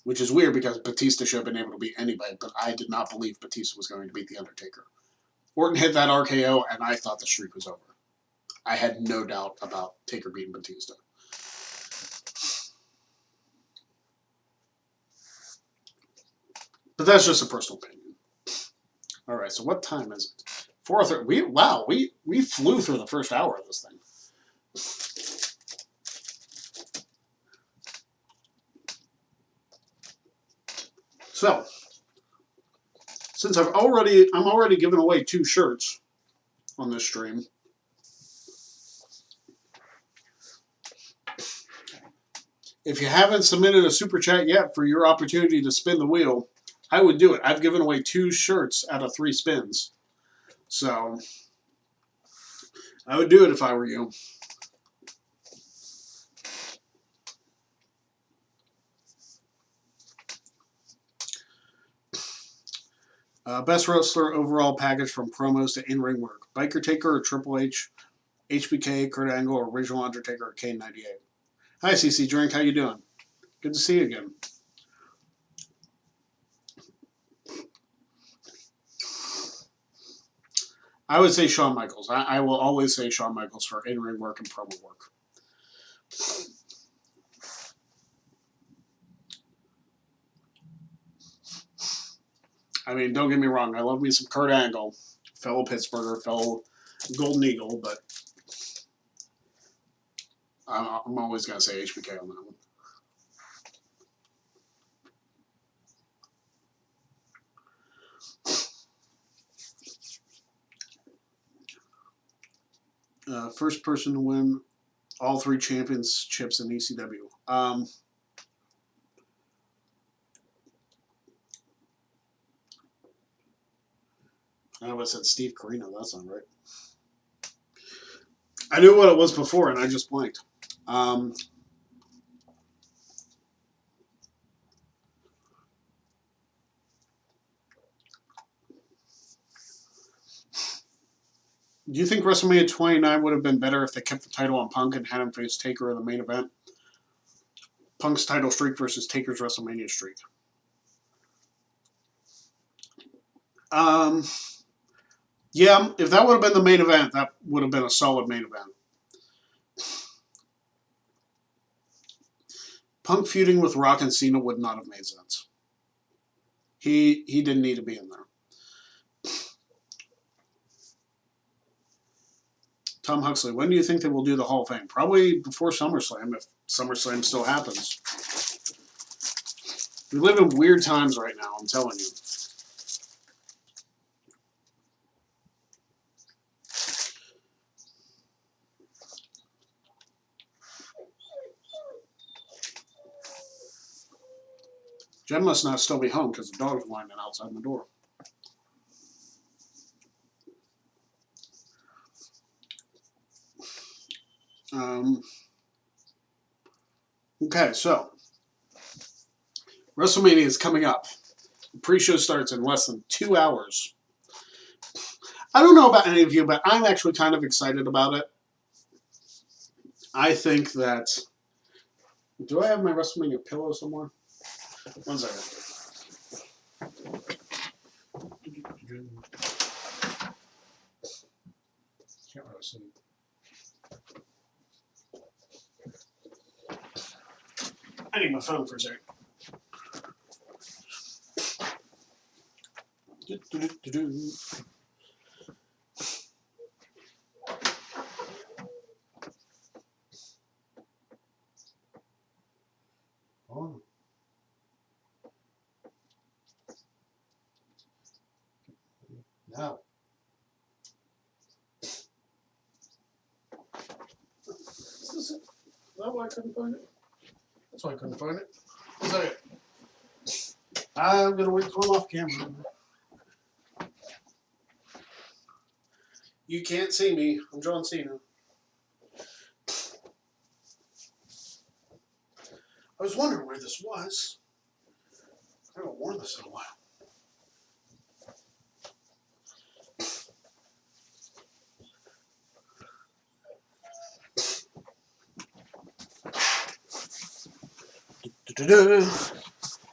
Which is weird because Batista should have been able to beat anybody, but I did not believe Batista was going to beat The Undertaker. Orton hit that RKO, and I thought the streak was over. I had no doubt about Taker beating Batista. But that's just a personal opinion. All right, so what time is it? 4:30. We flew through the first hour of this thing. So, since I'm already giving away 2 shirts on this stream. If you haven't submitted a super chat yet for your opportunity to spin the wheel, I would do it. I've given away 2 shirts out of 3 spins. So, I would do it if I were you. Best wrestler overall package from promos to in-ring work. Biker Taker or Triple H, HBK, Kurt Angle, or Original Undertaker, or Kane 98. Hi, CC Drink. How you doing? Good to see you again. I would say Shawn Michaels. I will always say Shawn Michaels for in-ring work and promo work. I mean, don't get me wrong. I love me some Kurt Angle, fellow Pittsburgher, fellow Golden Eagle, but I'm always going to say HBK on that one. First person to win all 3 championships in ECW. I know I said Steve Corino. That's not right. I knew what it was before, and I just blanked. Do you think WrestleMania 29 would have been better if they kept the title on Punk and had him face Taker in the main event? Punk's title streak versus Taker's WrestleMania streak. Yeah, if that would have been the main event, that would have been a solid main event. Punk feuding with Rock and Cena would not have made sense. He didn't need to be in there. Tom Huxley, when do you think they will do the Hall of Fame? Probably before SummerSlam, if SummerSlam still happens. We live in weird times right now, I'm telling you. Jen must not still be home because the dog's whining outside my door. Okay, so WrestleMania is coming up. The pre-show starts in less than 2 hours. I don't know about any of you, but I'm actually kind of excited about it. I think that... Do I have my WrestleMania pillow somewhere? One second. Can't really see. I need my phone for a second. Oh. No. Is that why I couldn't find it? That's why I couldn't find it. Is that it? I'm gonna wait till I'm off camera. You can't see me. I'm John Cena. I was wondering where this was. I haven't worn this in a while.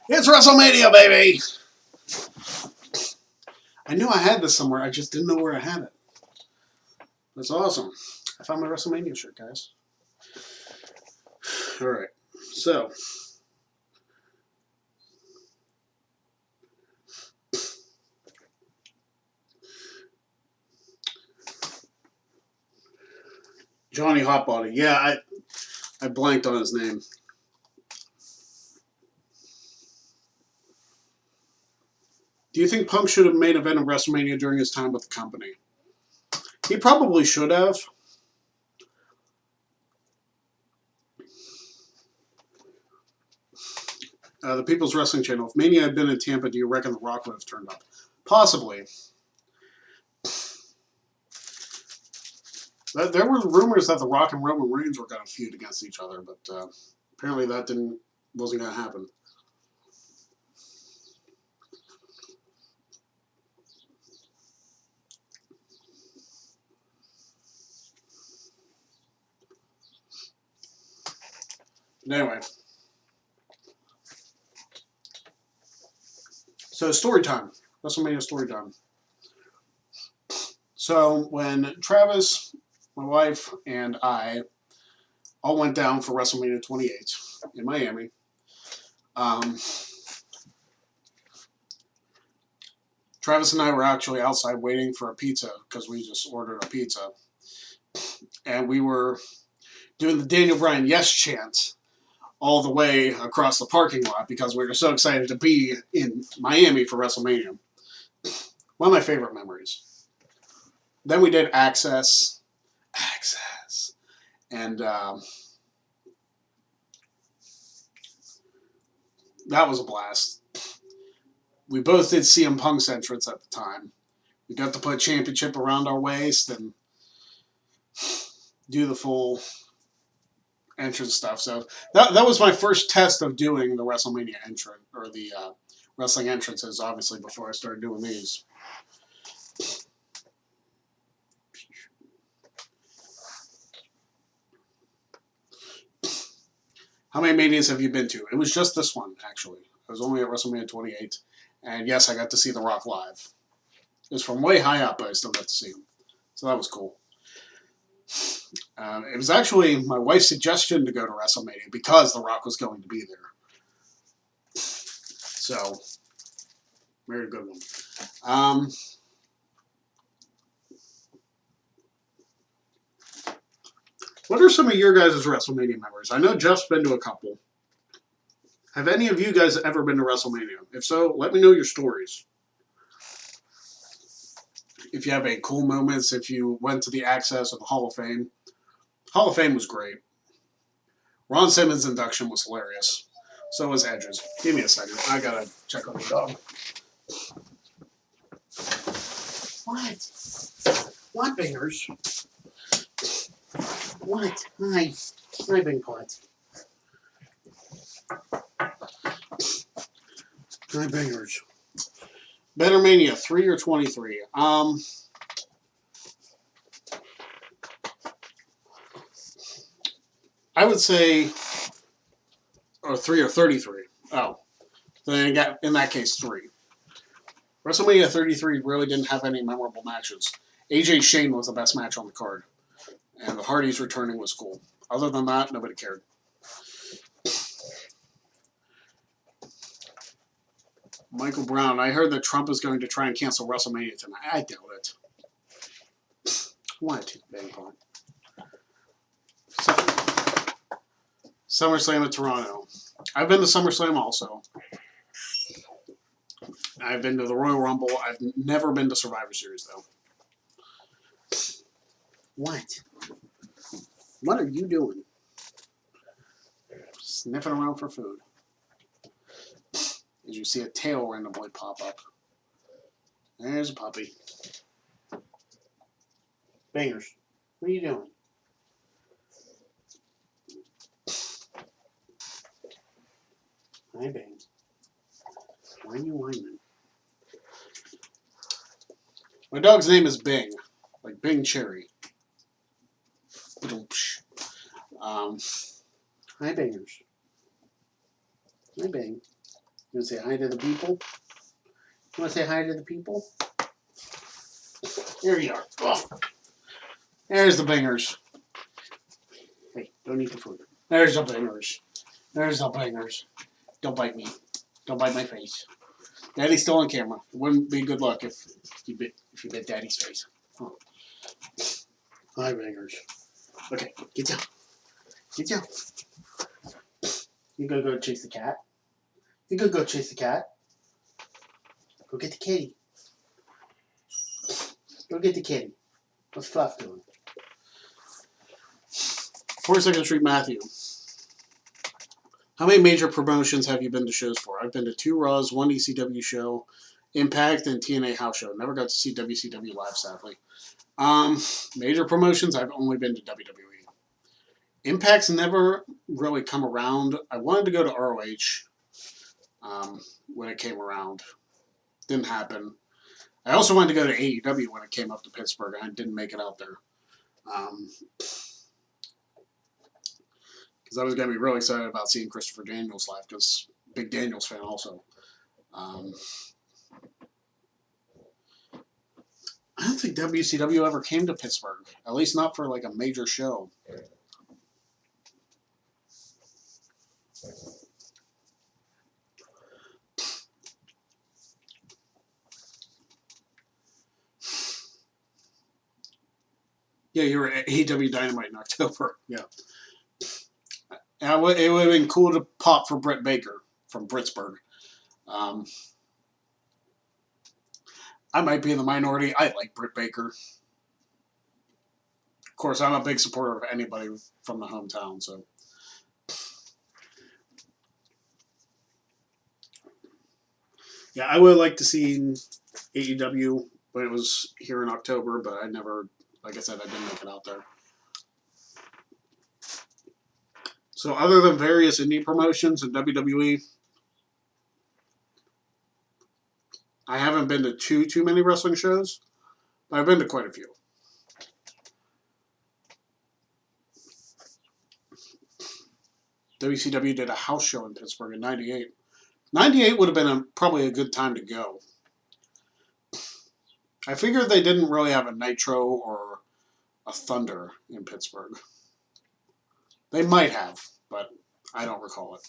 It's WrestleMania, baby! I knew I had this somewhere. I just didn't know where I had it. That's awesome. I found my WrestleMania shirt, guys. All right. So, Johnny Hotbody. Yeah, I blanked on his name. Do you think Punk should have made event of WrestleMania during his time with the company? He probably should have. The People's Wrestling Channel. If Mania had been in Tampa, do you reckon The Rock would have turned up? Possibly. There were rumors that The Rock and Roman Reigns were going to feud against each other, but apparently that wasn't going to happen. Anyway. So, story time. WrestleMania story time. So, when Travis, my wife, and I all went down for WrestleMania 28 in Miami, Travis and I were actually outside waiting for a pizza because we just ordered a pizza. And we were doing the Daniel Bryan yes chant all the way across the parking lot because we were so excited to be in Miami for WrestleMania. One of my favorite memories. Then we did Access. And that was a blast. We both did CM Punk's entrance at the time. We got to put a championship around our waist and do the full entrance stuff. So that was my first test of doing the WrestleMania entrance, or the wrestling entrances, obviously, before I started doing these. How many Manias have you been to? It was just this one, actually. I was only at WrestleMania 28. And yes, I got to see The Rock live. It was from way high up, but I still got to see him. So that was cool. It was actually my wife's suggestion to go to WrestleMania because The Rock was going to be there. So, very good one. What are some of your guys' WrestleMania memories? I know Jeff's been to a couple. Have any of you guys ever been to WrestleMania? If so, let me know your stories. If you have any cool moments, if you went to the Access or the Hall of Fame. Hall of Fame was great. Ron Simmons' induction was hilarious. So was Edge's. Give me a second. I gotta check on the dog. What? What, Bangers? What? Hi. Hi, Bing Pot. Hi, Bangers. Better Mania, 3 or 23? I would say, or 3 or 33. Oh, then in that case, 3. WrestleMania 33 really didn't have any memorable matches. AJ Shane was the best match on the card, and the Hardys returning was cool. Other than that, nobody cared. Michael Brown, I heard that Trump is going to try and cancel WrestleMania tonight. I doubt it. What? Bang Pot. SummerSlam in Toronto. I've been to SummerSlam also. I've been to the Royal Rumble. I've never been to Survivor Series, though. What? What are you doing? Sniffing around for food. As you see a tail randomly pop up. There's a puppy. Bangers, what are you doing? Hi, Bang. Why are you whining? My dog's name is Bing. Like Bing Cherry. Hi, Bangers. Hi, Bang. You want to say hi to the people? You want to say hi to the people? There you are. Oh. There's the Bangers. Hey, don't eat the food. There's the Bangers. There's the Bangers. Don't bite me. Don't bite my face. Daddy's still on camera. It wouldn't be good luck if you bit Daddy's face. Oh. Hi, Bangers. Okay, get down. Get down. You gonna go chase the cat? You gonna go chase the cat? Go get the kitty. Go get the kitty. What's Fluff doing? 42nd Street Matthew. How many major promotions have you been to shows for? I've been to 2 Raws, 1 ECW show, Impact, and TNA House Show. Never got to see WCW live, sadly. Major promotions, I've only been to WWE. Impact's never really come around. I wanted to go to ROH when it came around. Didn't happen. I also wanted to go to AEW when it came up to Pittsburgh. I didn't make it out there. Because I was going to be really excited about seeing Christopher Daniels live, because big Daniels fan also. I don't think WCW ever came to Pittsburgh, at least not for like a major show. Yeah, you were at AEW Dynamite in October. Yeah. It would have been cool to pop for Britt Baker from Pittsburgh. I might be in the minority. I like Britt Baker. Of course, I'm a big supporter of anybody from the hometown, so. Yeah, I would like to see AEW when it was here in October, but I never, like I said, I didn't make it out there. So other than various indie promotions and WWE, I haven't been to too many wrestling shows, but I've been to quite a few. WCW did a house show in Pittsburgh in 98. 98 would have been probably a good time to go. I figured they didn't really have a Nitro or a Thunder in Pittsburgh. They might have, but I don't recall it.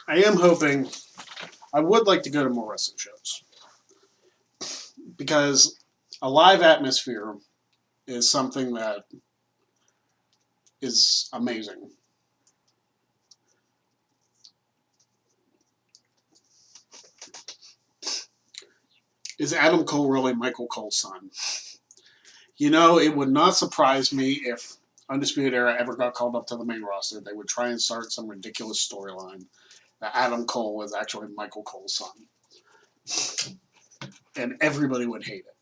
I am hoping, I would like to go to more wrestling shows, because a live atmosphere is something that is amazing. Is Adam Cole really Michael Cole's son? You know, it would not surprise me if Undisputed Era ever got called up to the main roster, they would try and start some ridiculous storyline that Adam Cole was actually Michael Cole's son. And everybody would hate it.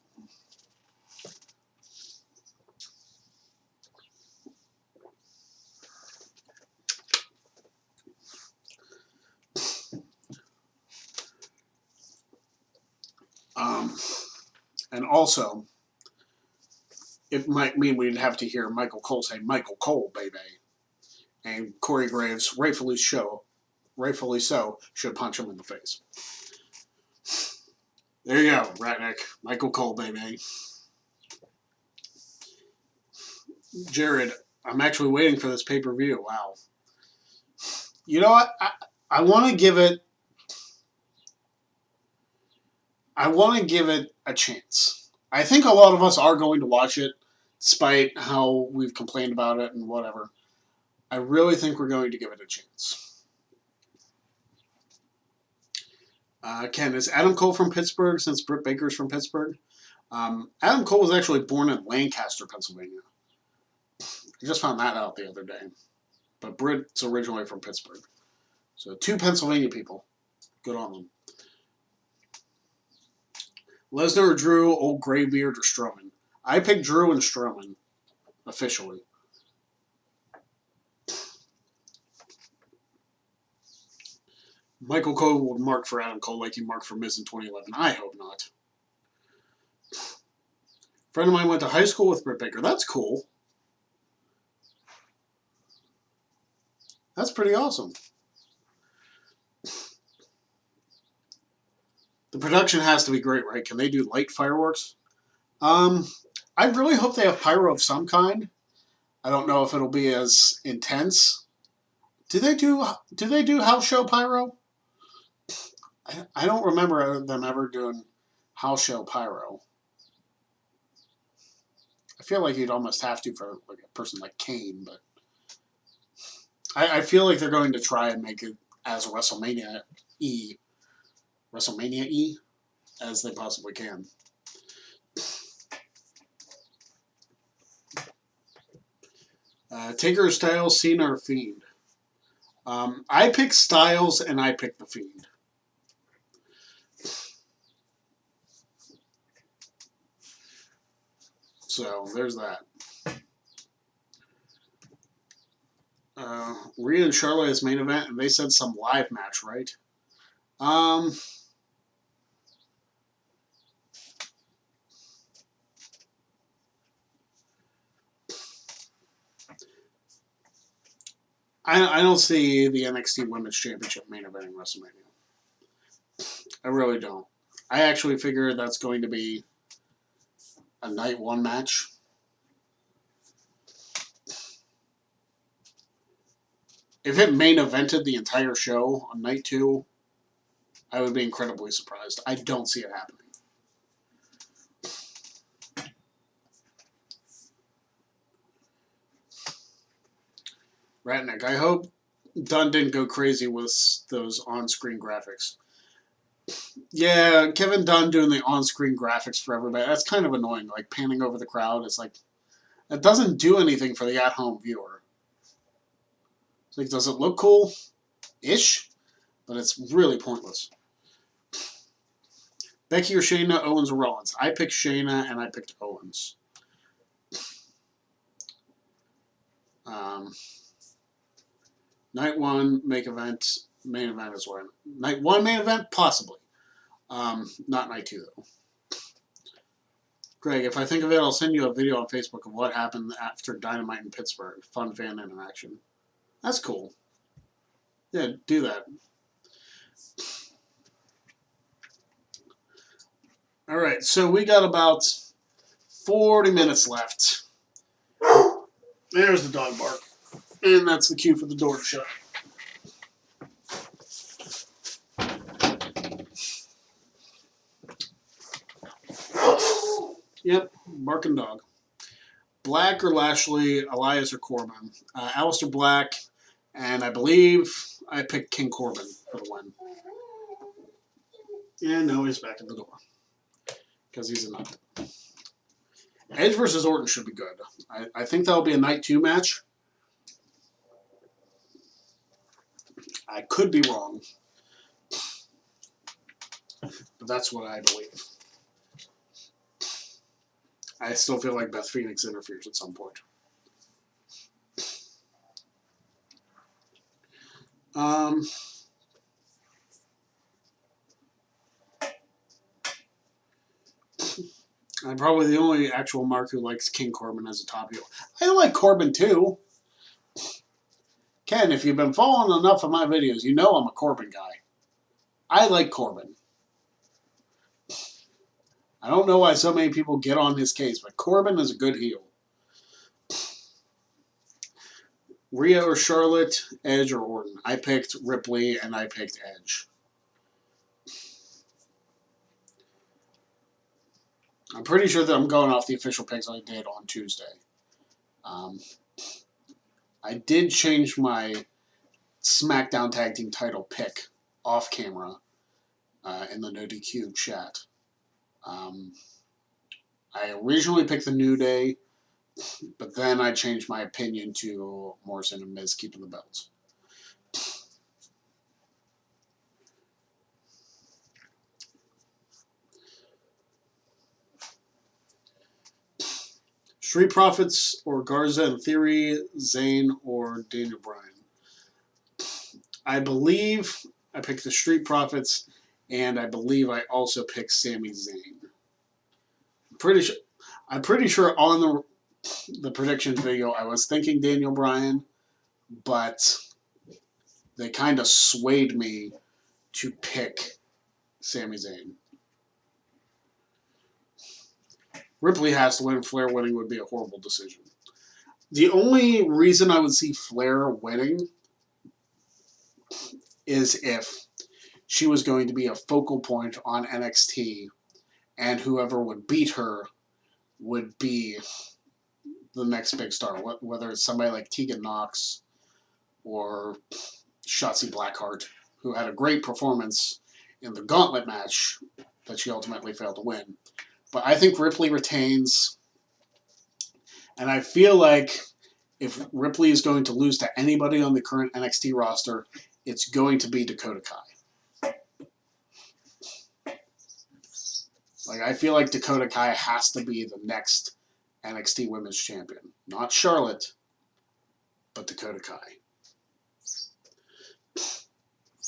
And also, it might mean we'd have to hear Michael Cole say, "Michael Cole, baby." And Corey Graves, rightfully so, should punch him in the face. There you go, Ratnick. Michael Cole, baby. Jared, I'm actually waiting for this pay-per-view. Wow. You know what? I want to give it... I want to give it a chance. I think a lot of us are going to watch it, despite how we've complained about it and whatever. I really think we're going to give it a chance. Ken, is Adam Cole from Pittsburgh since Britt Baker's from Pittsburgh? Adam Cole was actually born in Lancaster, Pennsylvania. I just found that out the other day. But Britt's originally from Pittsburgh. So 2 Pennsylvania people. Good on them. Lesnar or Drew, old Graybeard or Strowman? I picked Drew and Strowman. Officially. Michael Cole will mark for Adam Cole like he marked for Miz in 2011. I hope not. A friend of mine went to high school with Britt Baker. That's cool. That's pretty awesome. The production has to be great, right? Can they do light fireworks? I really hope they have pyro of some kind. I don't know if it'll be as intense. Do they do house show pyro? I don't remember them ever doing house show pyro. I feel like you'd almost have to for like a person like Kane, but I feel like they're going to try and make it as WrestleMania-y as they possibly can. Taker, Styles, Cena, or Fiend? I picked Styles and I picked the Fiend. So, there's that. Rhea and Charlotte is main event, and they said some live match, right? I don't see the NXT Women's Championship main event in WrestleMania. I really don't. I actually figure that's going to be a night 1 match. If it main evented the entire show on night 2, I would be incredibly surprised. I don't see it happening. Ratnick, I hope Dunn didn't go crazy with those on-screen graphics. Yeah, Kevin Dunn doing the on-screen graphics for everybody, that's kind of annoying. Like, panning over the crowd, it's like, that doesn't do anything for the at-home viewer. It's like, does it look cool? Ish? But it's really pointless. Becky or Shayna, Owens or Rollins? I picked Shayna and I picked Owens. Night 1, main event as well. Night 1 main event? Possibly. Not night 2, though. Greg, if I think of it, I'll send you a video on Facebook of what happened after Dynamite in Pittsburgh. Fun fan interaction. That's cool. Yeah, do that. All right, so we got about 40 minutes left. There's the dog bark. And that's the cue for the door to shut. Yep, barking dog. Black or Lashley, Elias or Corbin? Aleister Black, and I believe I picked King Corbin for the win. And now he's back at the door. Because he's a nut. Edge versus Orton should be good. I think that'll be a night 2 match. I could be wrong, but that's what I believe. I still feel like Beth Phoenix interferes at some point. I'm probably the only actual Mark who likes King Corbin as a top heel. I like Corbin too. Ken, if you've been following enough of my videos, you know I'm a Corbin guy. I like Corbin. I don't know why so many people get on his case, but Corbin is a good heel. Rhea or Charlotte, Edge or Orton. I picked Ripley and I picked Edge. I'm pretty sure that I'm going off the official picks I did on Tuesday. I did change my SmackDown Tag Team title pick off camera in the No DQ chat. I originally picked the New Day, but then I changed my opinion to Morrison and Miz keeping the belts. Street Profits or Garza and Theory, Zayn or Daniel Bryan. I believe I picked the Street Profits, and I believe I also picked Sami Zayn. I'm pretty sure on the predictions video I was thinking Daniel Bryan, but they kind of swayed me to pick Sami Zayn. Ripley has to win. Flair winning would be a horrible decision. The only reason I would see Flair winning is if she was going to be a focal point on NXT, and whoever would beat her would be the next big star, whether it's somebody like Tegan Nox or Shotzi Blackheart, who had a great performance in the gauntlet match that she ultimately failed to win. But I think Ripley retains, and I feel like if Ripley is going to lose to anybody on the current NXT roster, it's going to be Dakota Kai. Like, I feel like Dakota Kai has to be the next NXT Women's Champion. Not Charlotte, but Dakota Kai.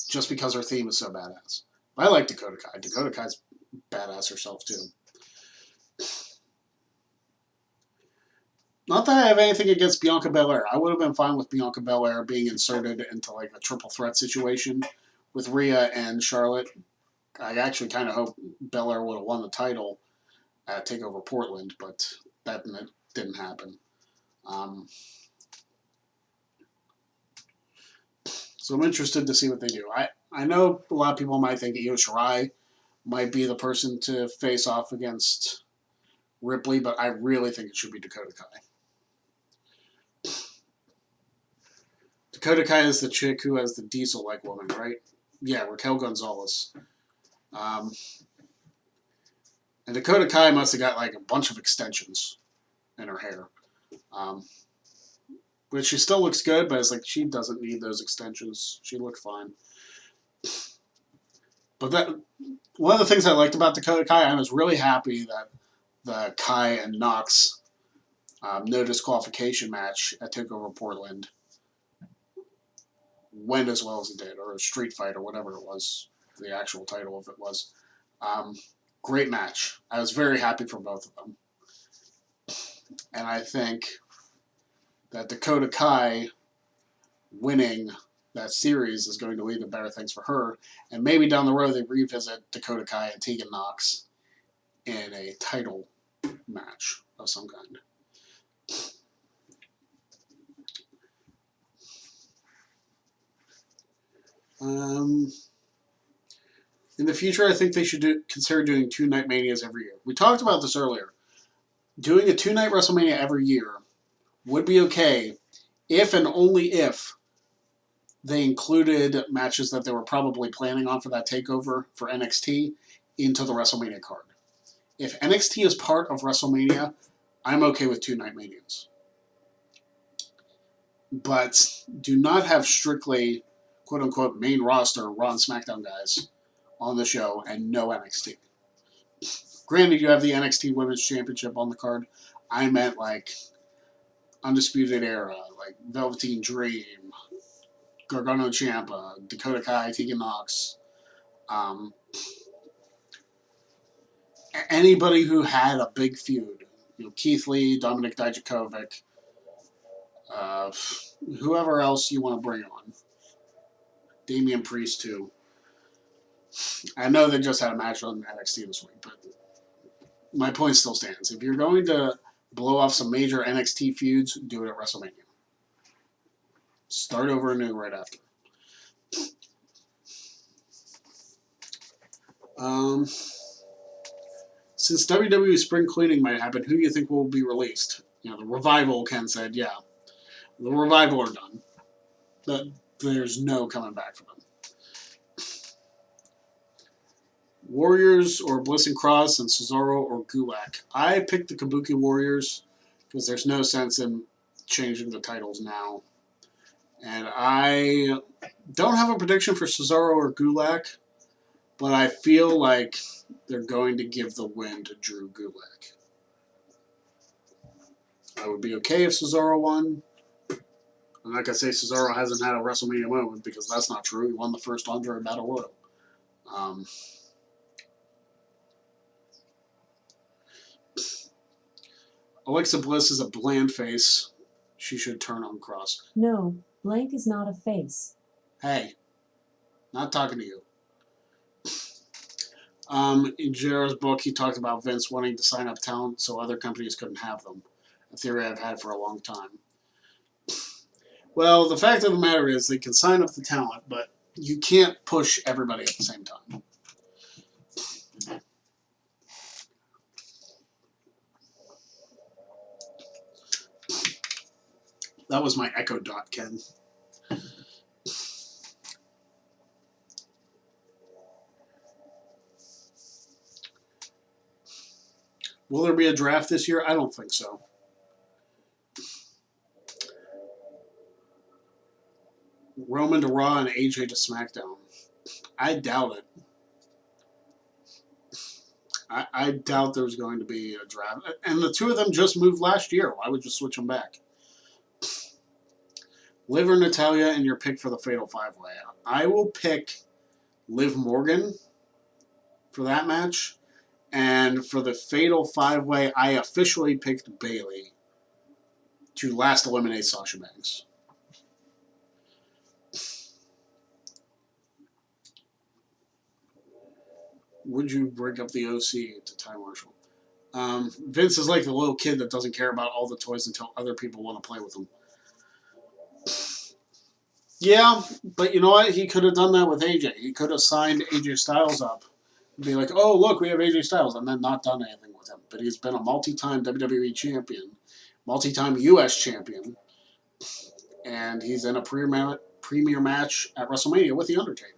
Just because her theme is so badass. I like Dakota Kai. Dakota Kai's badass herself, too. Not that I have anything against Bianca Belair. I would have been fine with Bianca Belair being inserted into like a triple threat situation with Rhea and Charlotte. I actually kind of hope Belair would have won the title at TakeOver Portland, but that didn't happen. So I'm interested to see what they do. I know a lot of people might think Io Shirai might be the person to face off against Ripley, but I really think it should be Dakota Kai. Dakota Kai is the chick who has the Diesel-like woman, right? Yeah, Raquel Gonzalez. And Dakota Kai must have got like a bunch of extensions in her hair. But she still looks good, but it's like she doesn't need those extensions. She looked fine. But one of the things I liked about Dakota Kai, I was really happy that the Kai and Nox no disqualification match at TakeOver Portland went as well as it did, or a street fight, or whatever it was, the actual title of it was. Great match. I was very happy for both of them. And I think that Dakota Kai winning that series is going to lead to better things for her. And maybe down the road they revisit Dakota Kai and Tegan Nox in a title match of some kind. In the future, I think they should consider doing 2-night Manias every year. We talked about this earlier. Doing a 2-night WrestleMania every year would be okay if and only if they included matches that they were probably planning on for that takeover for NXT into the WrestleMania card. If NXT is part of WrestleMania, I'm okay with 2 Night Manias. But do not have strictly, quote unquote, main roster Raw and SmackDown guys on the show and no NXT. Granted, you have the NXT Women's Championship on the card. I meant like Undisputed Era, like Velveteen Dream, Gargano Ciampa, Dakota Kai, Tegan Nox. Anybody who had a big feud. Keith Lee, Dominic Dijakovic, whoever else you want to bring on. Damian Priest, too. I know they just had a match on NXT this week, but my point still stands. If you're going to blow off some major NXT feuds, do it at WrestleMania. Start over anew right after. Since WWE spring cleaning might happen, who do you think will be released? The Revival, Ken said, yeah. The Revival are done. But there's no coming back for them. Warriors or Bliss and Cross and Cesaro or Gulak. I picked the Kabuki Warriors because there's no sense in changing the titles now. And I don't have a prediction for Cesaro or Gulak, but I feel like they're going to give the win to Drew Gulak. I would be okay if Cesaro won. I'm not going to say Cesaro hasn't had a WrestleMania moment because that's not true. He won the first Andre Battle Royal. Alexa Bliss is a bland face. She should turn on Cross. No, blank is not a face. Hey, not talking to you. In Jared's book, he talked about Vince wanting to sign up talent so other companies couldn't have them. A theory I've had for a long time. Well, the fact of the matter is they can sign up the talent, but you can't push everybody at the same time. That was my Echo Dot, Ken. Will there be a draft this year? I don't think so. Roman to Raw and AJ to SmackDown. I doubt it. I doubt there's going to be a draft. And the two of them just moved last year. Why would you switch them back? Liv or Natalya and your pick for the Fatal 5-Way. I will pick Liv Morgan for that match. And for the Fatal 5-Way, I officially picked Bayley to last eliminate Sasha Banks. Would you break up the OC to Ty Marshall? Vince is like the little kid that doesn't care about all the toys until other people want to play with them. Yeah, but you know what? He could have done that with AJ. He could have signed AJ Styles up and be like, oh, look, we have AJ Styles, and then not done anything with him. But he's been a multi-time WWE champion, multi-time U.S. champion, and he's in a premier match at WrestleMania with The Undertaker.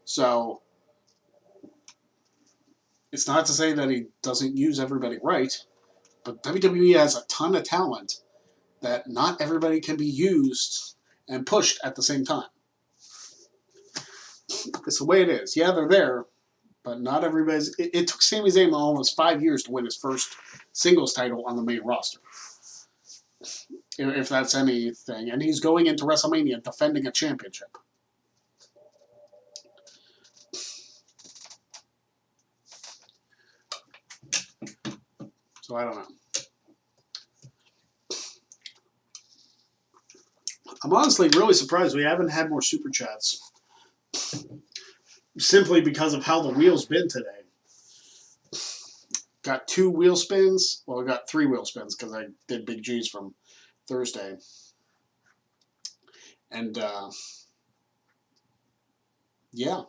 So it's not to say that he doesn't use everybody right, but WWE has a ton of talent that not everybody can be used and pushed at the same time. It's the way it is. Yeah, they're there, but not everybody's... It took Sami Zayn almost 5 years to win his first singles title on the main roster. If that's anything. And he's going into WrestleMania defending a championship. So I don't know. I'm honestly really surprised we haven't had more Super Chats. Simply because of how the wheel's been today. Got 2 wheel spins. Well, I got 3 wheel spins because I did Big G's from Thursday. And, yeah.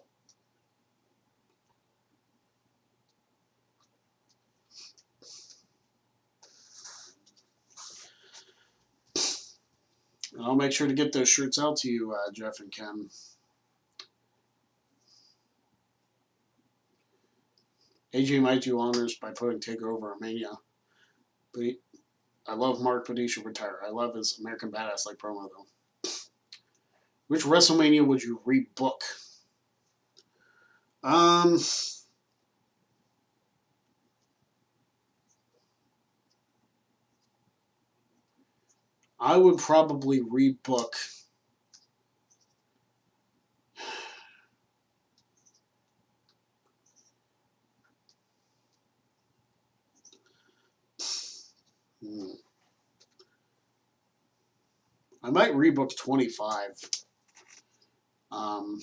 And I'll make sure to get those shirts out to you, Jeff and Ken. AJ might do honors by putting Taker over at Mania. But I love Mark, but he should retire. I love his American Badass like promo though. Which WrestleMania would you rebook? Um, I would probably rebook. I might rebook 25. Um,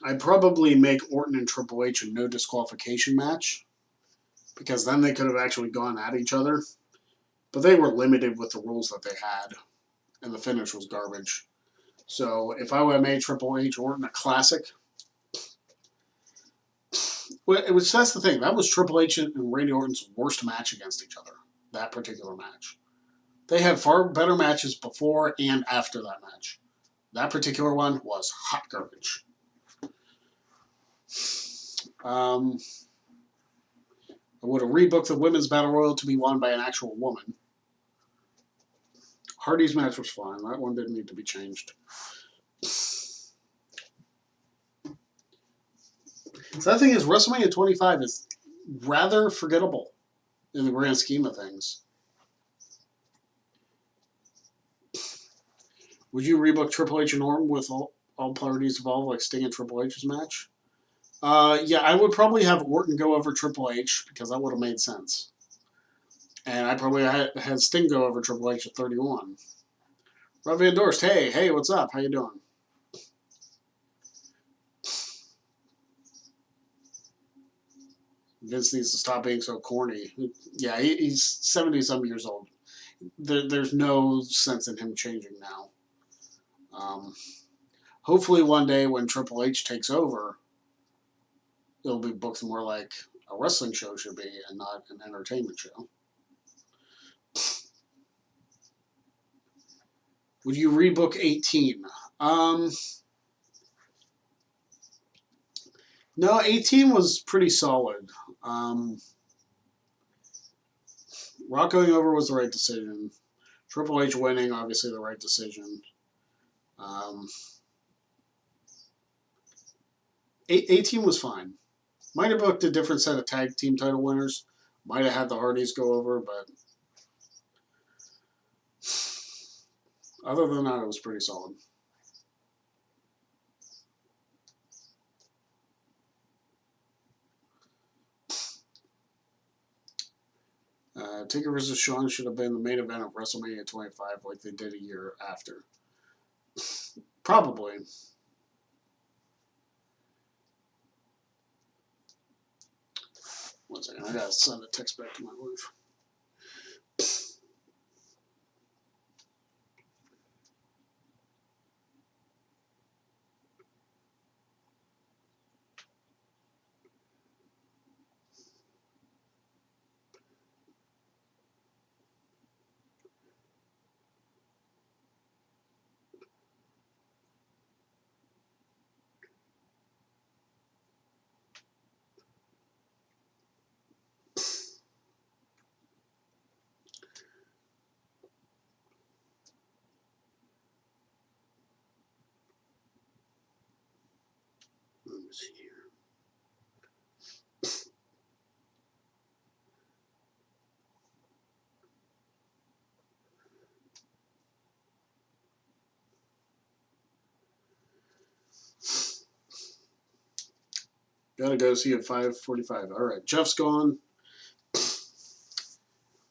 I'd probably make Orton and Triple H a no disqualification match because then they could have actually gone at each other. But they were limited with the rules that they had, and the finish was garbage. So if I would have made Triple H Orton a classic, well, that's the thing. That was Triple H and Randy Orton's worst match against each other. That particular match. They had far better matches before and after that match. That particular one was hot garbage. I would have rebooked the Women's Battle Royal to be won by an actual woman. Hardy's match was fine. That one didn't need to be changed. So that thing is, WrestleMania 25 is rather forgettable in the grand scheme of things. Would you rebook Triple H and Orton with all parties involved, like Sting and Triple H's match? Yeah, I would probably have Orton go over Triple H because that would have made sense. And I probably had Sting go over Triple H at 31. Rob Van Dorst, hey, what's up? How you doing? Vince needs to stop being so corny. Yeah, he's 70-some years old. There's no sense in him changing now. Hopefully one day when Triple H takes over, it'll be booked more like a wrestling show should be and not an entertainment show. Would you rebook 18? No, 18 was pretty solid. Rock going over was the right decision. Triple H winning, obviously the right decision. 18 was fine. Might have booked a different set of tag team title winners. Might have had the Hardys go over, but other than that, it was pretty solid. Taker vs. Shawn should have been the main event of WrestleMania 25 like they did a year after. Probably. One second, I gotta send a text back to my wife. Let me see here. Gotta go see at 5:45. All right, Jeff's gone.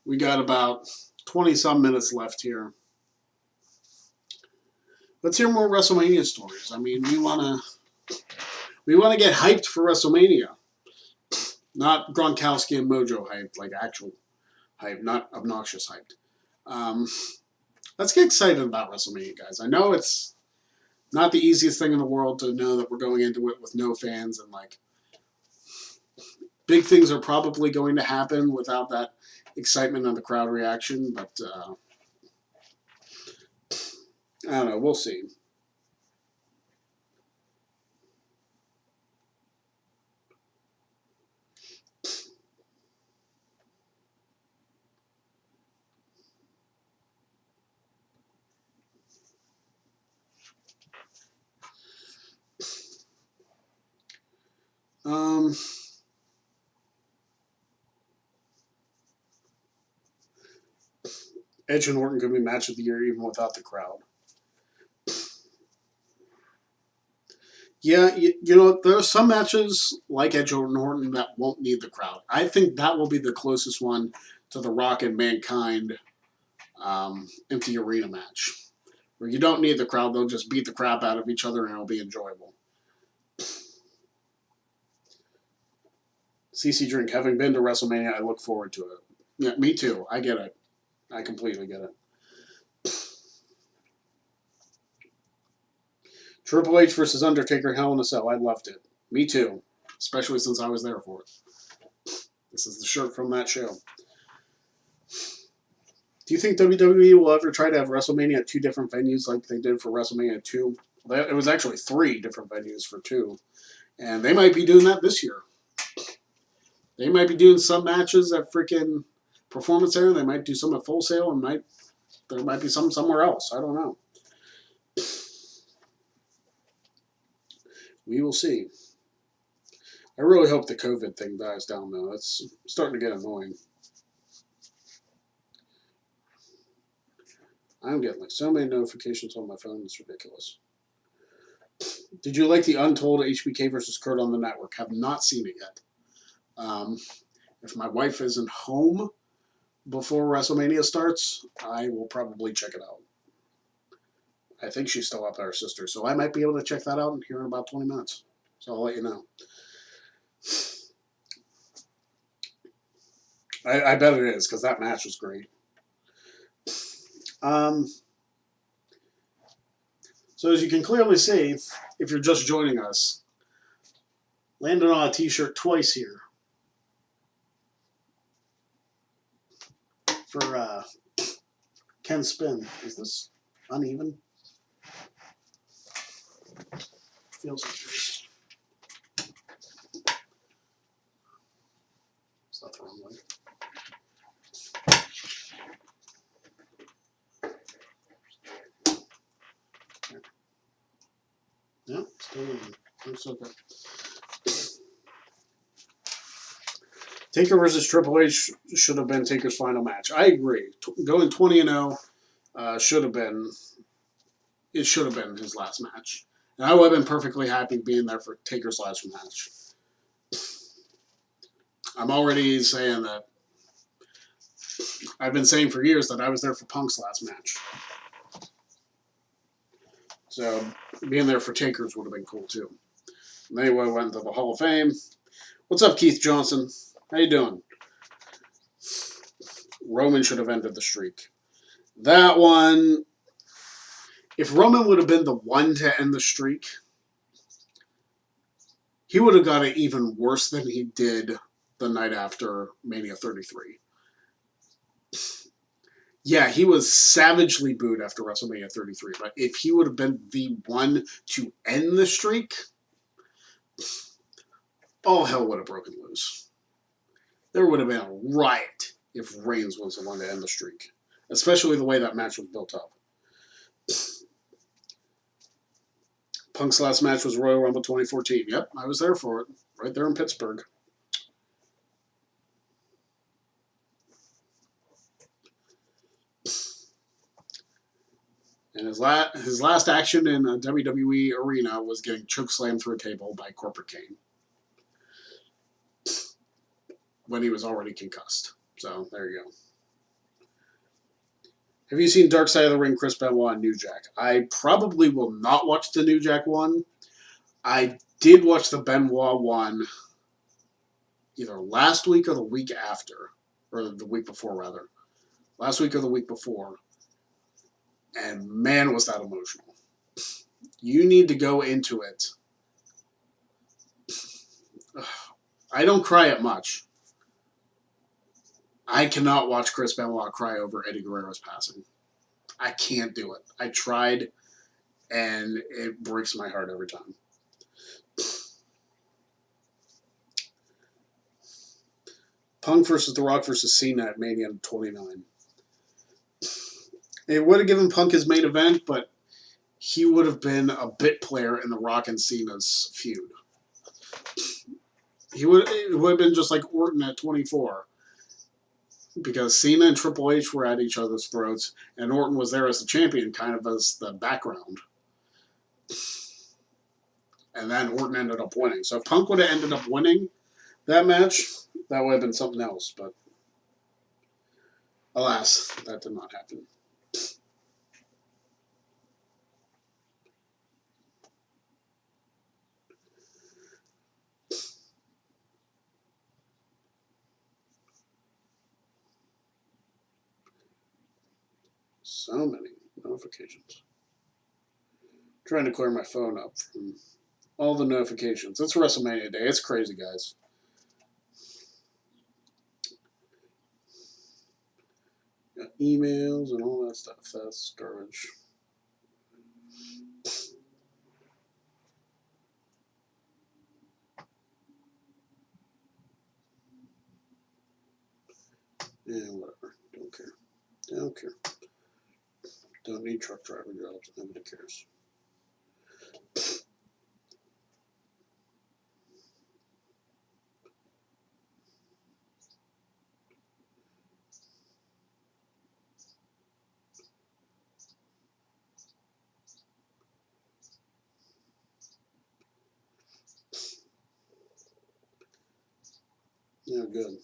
We got about 20-some minutes left here. Let's hear more WrestleMania stories. I mean, we wanna get hyped for WrestleMania, not Gronkowski and Mojo hyped, like actual hype, not obnoxious hyped. Let's get excited about WrestleMania, guys. I know it's not the easiest thing in the world to know that we're going into it with no fans and like big things are probably going to happen without that excitement and the crowd reaction, but I don't know. We'll see. Edge and Orton could be match of the year even without the crowd. Yeah, you know, there are some matches like Edge and Orton that won't need the crowd. I think that will be the closest one to the Rock and Mankind empty arena match, where you don't need the crowd; they'll just beat the crap out of each other and it'll be enjoyable. CC Drink, having been to WrestleMania, I look forward to it. Yeah, me too. I get it. I completely get it. Triple H versus Undertaker, Hell in a Cell. I loved it. Me too. Especially since I was there for it. This is the shirt from that show. Do you think WWE will ever try to have WrestleMania at 2 different venues like they did for WrestleMania 2? It was actually 3 different venues for 2. And they might be doing that this year. They might be doing some matches at freaking Performance Center. They might do some at Full Sail. And there might be some somewhere else. I don't know. We will see. I really hope the COVID thing dies down, though. It's starting to get annoying. I'm getting like so many notifications on my phone. It's ridiculous. Did you like the Untold HBK versus Kurt on the network? Have not seen it yet. If my wife isn't home before WrestleMania starts, I will probably check it out. I think she's still up at her sister, so I might be able to check that out here in about 20 minutes. So I'll let you know. I bet it is, because that match was great. So as you can clearly see, if you're just joining us, landed on a t-shirt twice here. For Ken Spin. Is this uneven? Feels like it is. It's not the wrong way. Yeah, still even. Looks okay. Taker versus Triple H should have been Taker's final match. I agree. Going 20-0 should have been. It should have been his last match, and I would have been perfectly happy being there for Taker's last match. I'm already saying that. I've been saying for years that I was there for Punk's last match. So being there for Taker's would have been cool too. And anyway, went to the Hall of Fame. What's up, Keith Johnson? How you doing? Roman should have ended the streak. That one, if Roman would have been the one to end the streak, he would have got it even worse than he did the night after Mania 33. Yeah, he was savagely booed after WrestleMania 33, but if he would have been the one to end the streak, all hell would have broken loose. There would have been a riot if Reigns was the one to end the streak, especially the way that match was built up. Punk's last match was Royal Rumble 2014. Yep, I was there for it, right there in Pittsburgh. And his last action in a WWE arena was getting chokeslammed through a table by Corporate Kane when he was already concussed. So there you go. Have you seen Dark Side of the Ring, Chris Benoit, and New Jack? I probably will not watch the New Jack one. I did watch the Benoit one either last week or the week after, or the week before, rather. Last week or the week before. And man, was that emotional. You need to go into it. I don't cry at much. I cannot watch Chris Benoit cry over Eddie Guerrero's passing. I can't do it. I tried, and it breaks my heart every time. Punk versus The Rock versus Cena at Mania 29. It would have given Punk his main event, but he would have been a bit player in The Rock and Cena's feud. it would have been just like Orton at 24. Because Cena and Triple H were at each other's throats, and Orton was there as the champion, kind of as the background. And then Orton ended up winning. So if Punk would have ended up winning that match, that would have been something else. But alas, that did not happen. So many notifications. Trying to clear my phone up from all the notifications. It's WrestleMania Day. It's crazy, guys. Got emails and all that stuff. That's garbage. Yeah, whatever. Don't care. Don't care. Don't need truck driver jobs. Nobody cares. Yeah, good.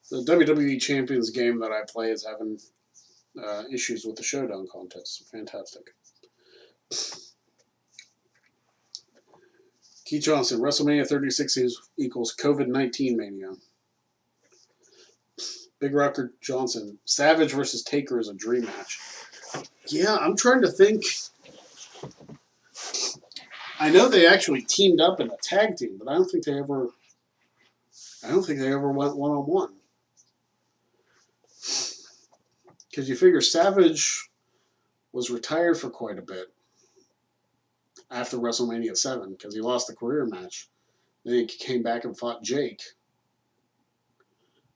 The WWE Champions game that I play is having issues with the Showdown contest. Fantastic. Keith Johnson, WrestleMania 36 equals COVID-19 mania. Big Rocker Johnson, Savage versus Taker is a dream match. Yeah, I'm trying to think. I know they actually teamed up in a tag team, but I don't think they ever went one-on-one. Because you figure Savage was retired for quite a bit after WrestleMania 7 because he lost the career match. Then he came back and fought Jake.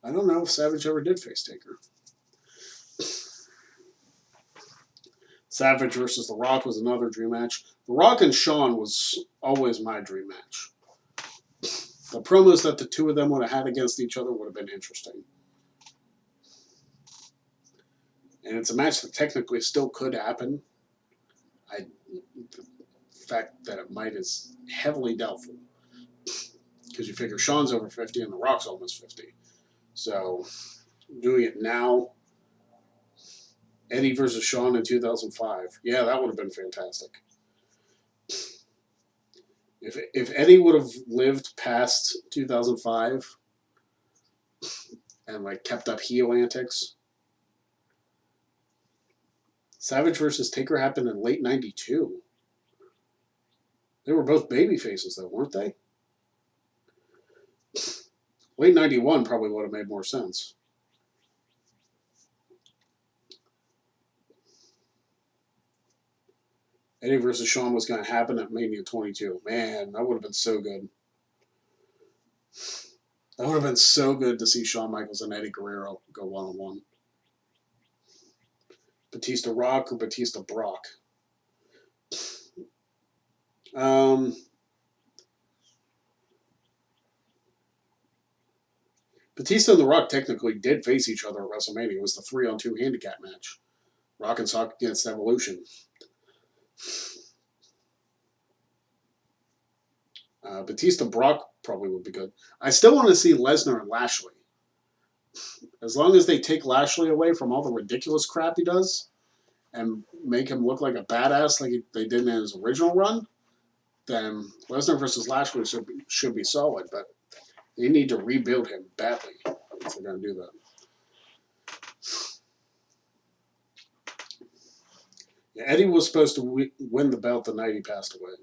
I don't know if Savage ever did face Taker. Savage versus The Rock was another dream match. The Rock and Shawn was always my dream match. The promos that the two of them would have had against each other would have been interesting. And it's a match that technically still could happen. The fact that it might is heavily doubtful. Because you figure Shawn's over 50 and The Rock's almost 50. So, doing it now, Eddie versus Shawn in 2005. Yeah, that would have been fantastic. If Eddie would have lived past 2005 and like kept up heel antics, Savage versus Taker happened in late 92. They were both baby faces though, weren't they? Late 91 probably would have made more sense. Eddie versus Shawn was going to happen at Mania 22. Man, that would have been so good. That would have been so good to see Shawn Michaels and Eddie Guerrero go one-on-one. Batista Rock or Batista Brock? Batista and The Rock technically did face each other at WrestleMania. It was the 3-on-2 handicap match. Rock and Sock against Evolution. Batista Brock probably would be good. I still want to see Lesnar and Lashley. As long as they take Lashley away from all the ridiculous crap he does and make him look like a badass like they did in his original run, then Lesnar versus Lashley should be solid. But they need to rebuild him badly if they're going to do that. Yeah, Eddie was supposed to win the belt the night he passed away.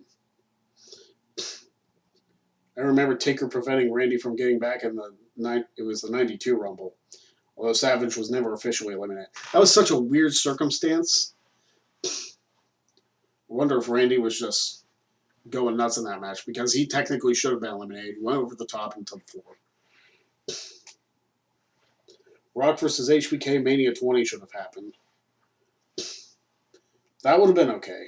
I remember Taker preventing Randy from getting back in the it was the 92 Rumble. Although Savage was never officially eliminated. That was such a weird circumstance. I wonder if Randy was just going nuts in that match because he technically should have been eliminated. He went over the top into the floor. Rock versus HBK Mania 20 should have happened. That would have been okay.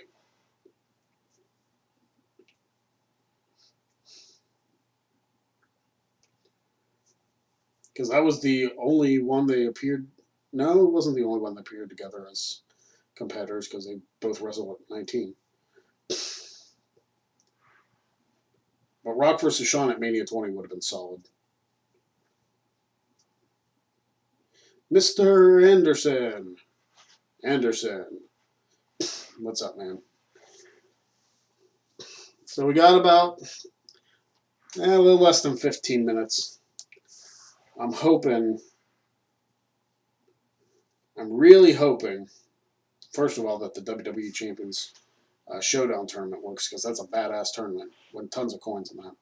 Because that was the only one they appeared. No, it wasn't the only one that appeared together as competitors because they both wrestled at 19. But Rock versus Shawn at Mania 20 would have been solid. Mr. Anderson. What's up, man? So we got about a little less than 15 minutes. I'm really hoping, first of all, that the WWE Champions Showdown tournament works, because that's a badass tournament. Win tons of coins in that.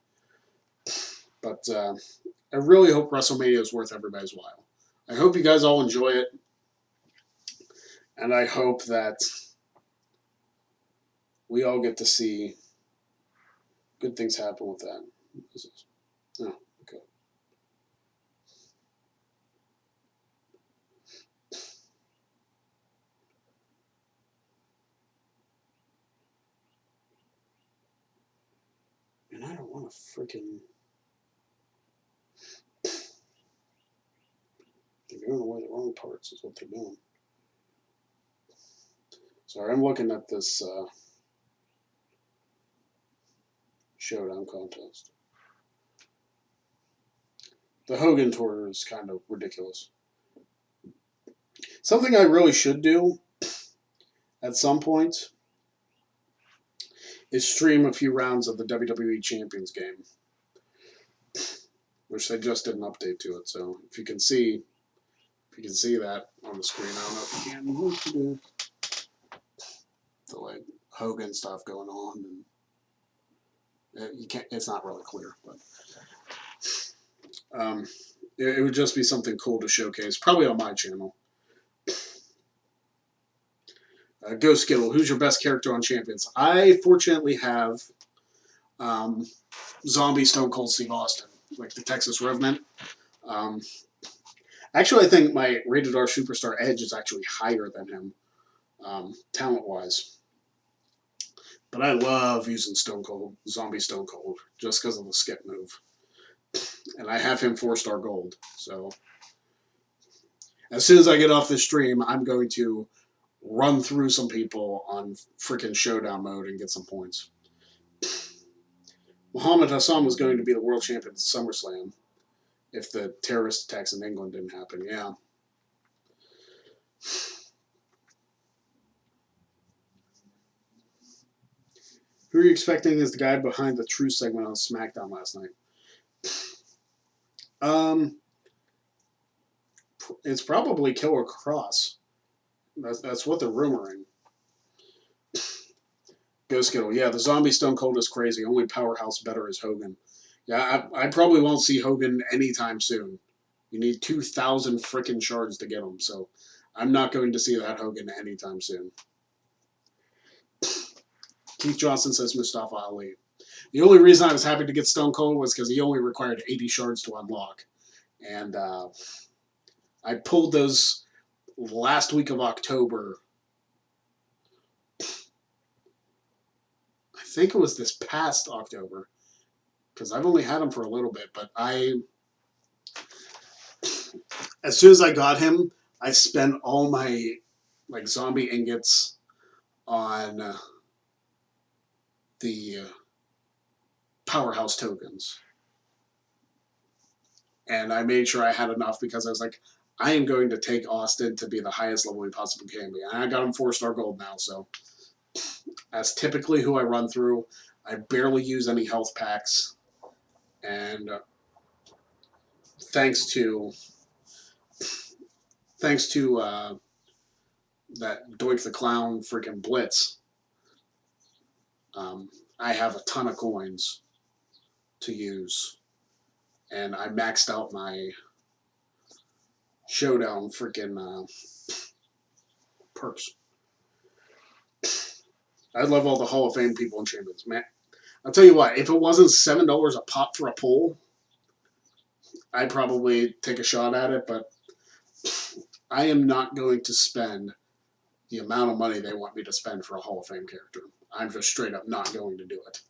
But I really hope WrestleMania is worth everybody's while. I hope you guys all enjoy it. And I hope that we all get to see good things happen with that. Oh, okay. And I don't want to freaking... They're giving away the wrong parts is what they're doing. Sorry, I'm looking at this Showdown contest. The Hogan tour is kind of ridiculous. Something I really should do at some point is stream a few rounds of the WWE Champions game, which they just did an update to it. So if you can see that on the screen, I don't know if you can. The like Hogan stuff going on, and you can't. It's not really clear, but it would just be something cool to showcase, probably on my channel. Go Skittle, who's your best character on Champions? I fortunately have Zombie Stone Cold Steve Austin, like the Texas Revenant. Actually, I think my Rated R Superstar Edge is actually higher than him, talent-wise. But I love using Stone Cold, Zombie Stone Cold, just because of the skip move. And I have him 4-star gold. So as soon as I get off this stream, I'm going to run through some people on freaking Showdown mode and get some points. Muhammad Hassan was going to be the world champion at SummerSlam if the terrorist attacks in England didn't happen. Yeah. Who are you expecting as the guy behind the True segment on SmackDown last night? It's probably Killer Cross. That's what they're rumoring. Go Skittle. Yeah, the Zombie Stone Cold is crazy. Only powerhouse better is Hogan. Yeah, I probably won't see Hogan anytime soon. You need 2,000 freaking shards to get him, so I'm not going to see that Hogan anytime soon. Keith Johnson says Mustafa Ali. The only reason I was happy to get Stone Cold was because he only required 80 shards to unlock. And I pulled those last week of October. I think it was this past October, because I've only had him for a little bit, but as soon as I got him, I spent all my like zombie ingots on the powerhouse tokens. And I made sure I had enough because I was like, I am going to take Austin to be the highest level he possibly can be. And I got him 4-star gold now, so that's typically who I run through. I barely use any health packs. And thanks to that Doink the Clown freaking blitz, I have a ton of coins to use. And I maxed out my Showdown freaking perks. I love all the Hall of Fame people in Champions. Man, I'll tell you what, if it wasn't $7 a pop for a pull, I'd probably take a shot at it, but I am not going to spend the amount of money they want me to spend for a Hall of Fame character. I'm just straight up not going to do it.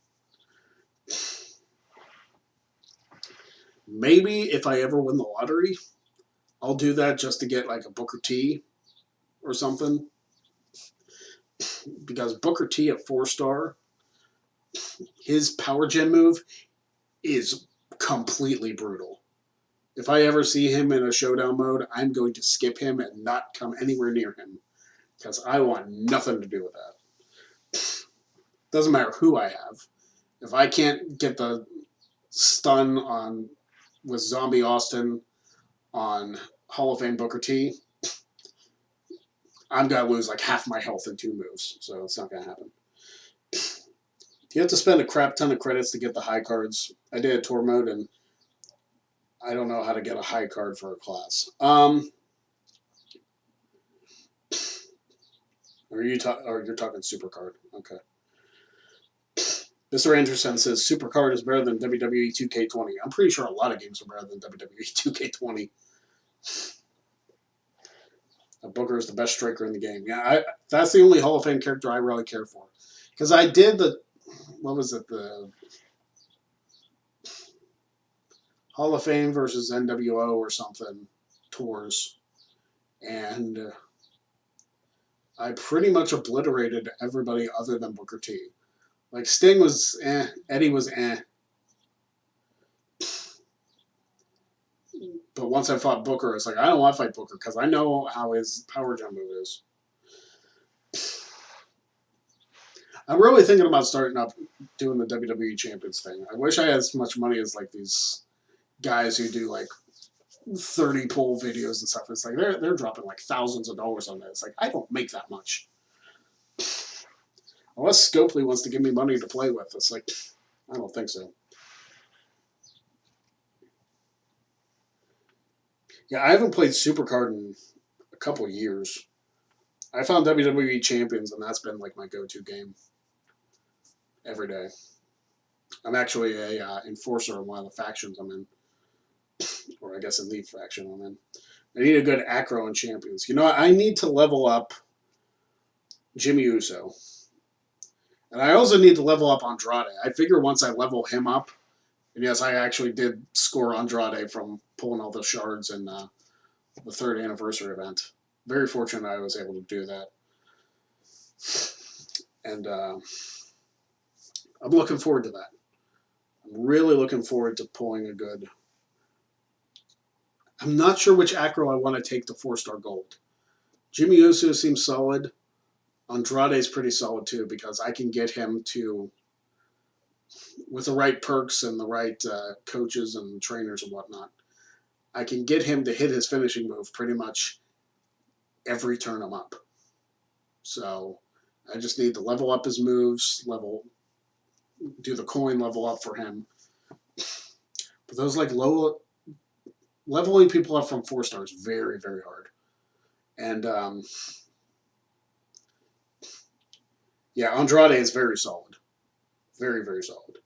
Maybe if I ever win the lottery, I'll do that just to get like a Booker T or something. Because Booker T at 4-star, his power gen move is completely brutal. If I ever see him in a showdown mode, I'm going to skip him and not come anywhere near him. Because I want nothing to do with that. Doesn't matter who I have. If I can't get the stun on with Zombie Austin on Hall of Fame Booker T, I'm going to lose like half my health in 2 moves. So it's not going to happen. You have to spend a crap ton of credits to get the high cards. I did a tour mode, and I don't know how to get a high card for a class. Or you're talking super card. Okay. Mr. Anderson says Supercard is better than WWE 2K20. I'm pretty sure a lot of games are better than WWE 2K20. Booker is the best striker in the game. Yeah, that's the only Hall of Fame character I really care for. Because I did the Hall of Fame versus NWO or something tours. And I pretty much obliterated everybody other than Booker T. Like, Sting was eh. Eddie was eh. But once I fought Booker, it's like, I don't want to fight Booker because I know how his power jump move is. I'm really thinking about starting up doing the WWE Champions thing. I wish I had as much money as like these guys who do like 30 pull videos and stuff. It's like they're dropping like thousands of dollars on that. It's like I don't make that much. Unless Scopely wants to give me money to play with. It's like I don't think so. Yeah, I haven't played Supercard in a couple years. I found WWE Champions, and that's been like my go-to game every day. I'm actually a enforcer in one of the factions I'm in, or I guess a lead faction I'm in. I need a good acro in Champions. You know, I need to level up Jimmy Uso, and I also need to level up Andrade. I figure once I level him up, and yes, I actually did score Andrade from pulling all the shards in the 3rd anniversary event. Very fortunate I was able to do that. And I'm looking forward to that. I'm really looking forward to pulling a good... I'm not sure which acro I want to take to 4-star gold. Jimmy Uso seems solid. Andrade's pretty solid too because I can get him to, with the right perks and the right coaches and trainers and whatnot, I can get him to hit his finishing move pretty much every turn I'm up. So I just need to level up his moves, do the coin level up for him. But those like leveling people up from 4 stars very, very hard. And yeah, Andrade is very solid. Very, very solid.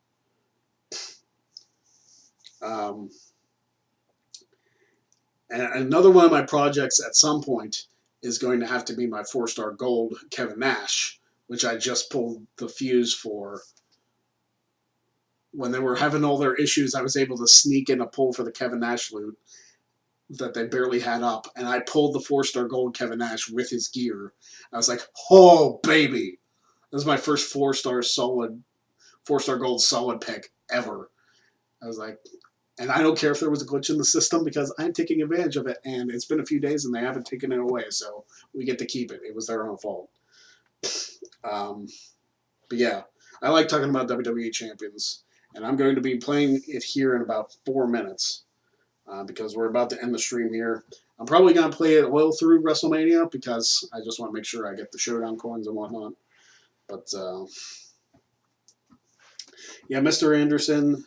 And another one of my projects at some point is going to have to be my 4-star gold Kevin Nash, which I just pulled the fuse for. When they were having all their issues, I was able to sneak in a pull for the Kevin Nash loot that they barely had up, and I pulled the 4-star gold Kevin Nash with his gear. I was like, oh, baby. This is my first 4-star gold solid pick ever. I was like, and I don't care if there was a glitch in the system because I'm taking advantage of it, and it's been a few days and they haven't taken it away, so we get to keep it. It was their own fault. But yeah, I like talking about WWE Champions, and I'm going to be playing it here in about 4 minutes because we're about to end the stream here. I'm probably going to play it well through WrestleMania because I just want to make sure I get the Showdown coins and whatnot. But yeah, Mr. Anderson,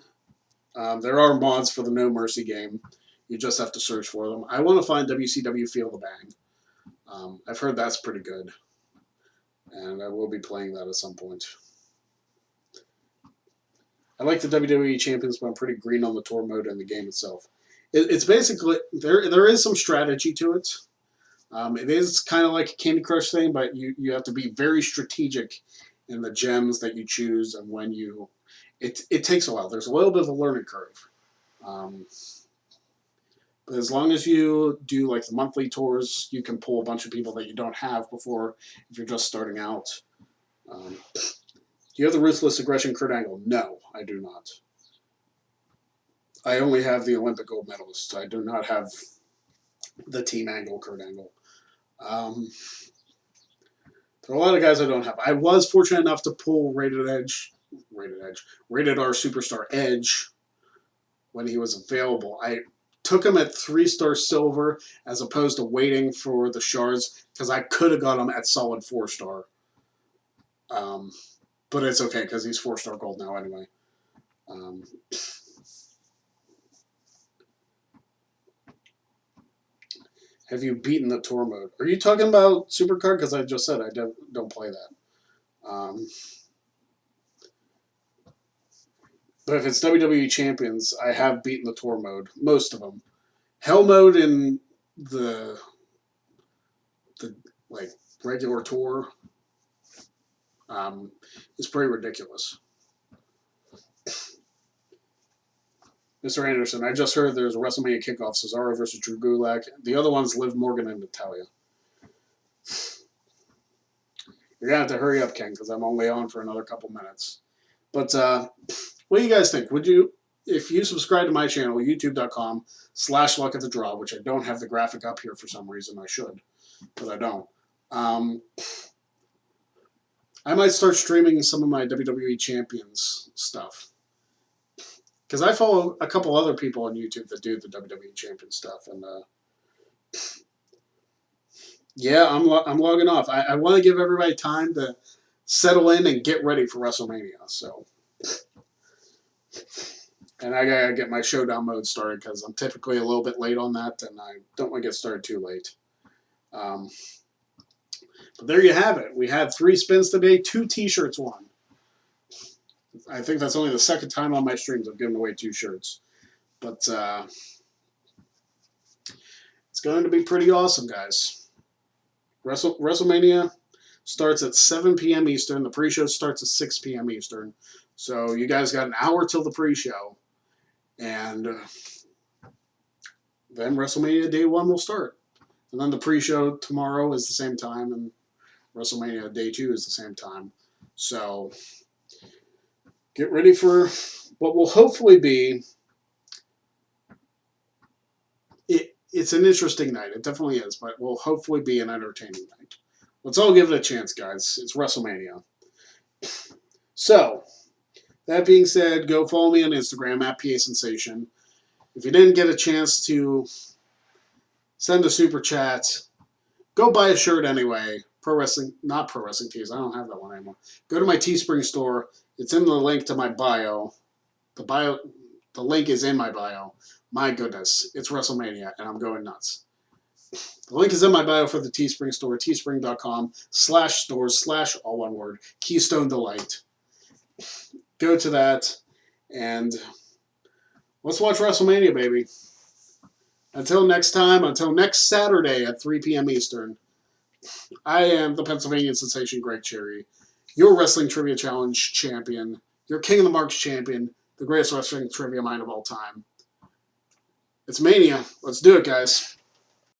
there are mods for the No Mercy game. You just have to search for them. I want to find WCW Feel the Bang. I've heard that's pretty good. And I will be playing that at some point. I like the WWE Champions, but I'm pretty green on the tour mode and the game itself. It's basically, there is some strategy to it. It is kind of like a Candy Crush thing, but you have to be very strategic in the gems that you choose and when you... It takes a while. There's a little bit of a learning curve. But as long as you do like the monthly tours, you can pull a bunch of people that you don't have before if you're just starting out. Do you have the Ruthless Aggression Kurt Angle? No, I do not. I only have the Olympic gold medalist. I do not have the Team Angle Kurt Angle. There are a lot of guys I don't have. I was fortunate enough to pull Rated R Superstar Edge when he was available. I took him at 3-star silver as opposed to waiting for the shards because I could have got him at solid 4-star. But it's okay because he's 4-star gold now anyway. Have you beaten the tour mode? Are you talking about Supercard? Because I just said I don't play that. But if it's WWE Champions, I have beaten the tour mode. Most of them. Hell mode in the like regular tour is pretty ridiculous. Mr. Anderson, I just heard there's a WrestleMania kickoff, Cesaro versus Drew Gulak. The other one's Liv Morgan and Natalia. You're going to have to hurry up, Ken, because I'm only on for another couple minutes. But what do you guys think? Would you, if you subscribe to my channel, youtube.com/luckofthedraw, which I don't have the graphic up here for some reason. I should, but I don't. I might start streaming some of my WWE Champions stuff. Because I follow a couple other people on YouTube that do the WWE Champion stuff, and yeah, I'm logging off. I want to give everybody time to settle in and get ready for WrestleMania. So, and I gotta get my showdown mode started because I'm typically a little bit late on that, and I don't want to get started too late. But there you have it. We had 3 spins today, 2 T-shirts won. I think that's only the second time on my streams I've given away 2 shirts. But it's going to be pretty awesome, guys. WrestleMania starts at 7 p.m. Eastern. The pre-show starts at 6 p.m. Eastern. So you guys got an hour till the pre-show. And then WrestleMania Day 1 will start. And then the pre-show tomorrow is the same time, and WrestleMania Day 2 is the same time. So get ready for what will hopefully be... It's an interesting night. It definitely is, but will hopefully be an entertaining night. Let's all give it a chance, guys. It's WrestleMania. So, that being said, go follow me on Instagram, @PASensation. If you didn't get a chance to send a super chat, go buy a shirt anyway. Not Pro Wrestling Tees. I don't have that one anymore. Go to my Teespring store. It's in the link to my bio. The link is in my bio. My goodness, it's WrestleMania, and I'm going nuts. The link is in my bio for the Teespring store, teespring.com/stores/ all one word, Keystone Delight. Go to that, and let's watch WrestleMania, baby. Until next time, until next Saturday at 3 p.m. Eastern, I am the Pennsylvania sensation Greg Cherry, your Wrestling Trivia Challenge champion, your King of the Marks champion, the greatest wrestling trivia mind of all time. It's Mania. Let's do it, guys.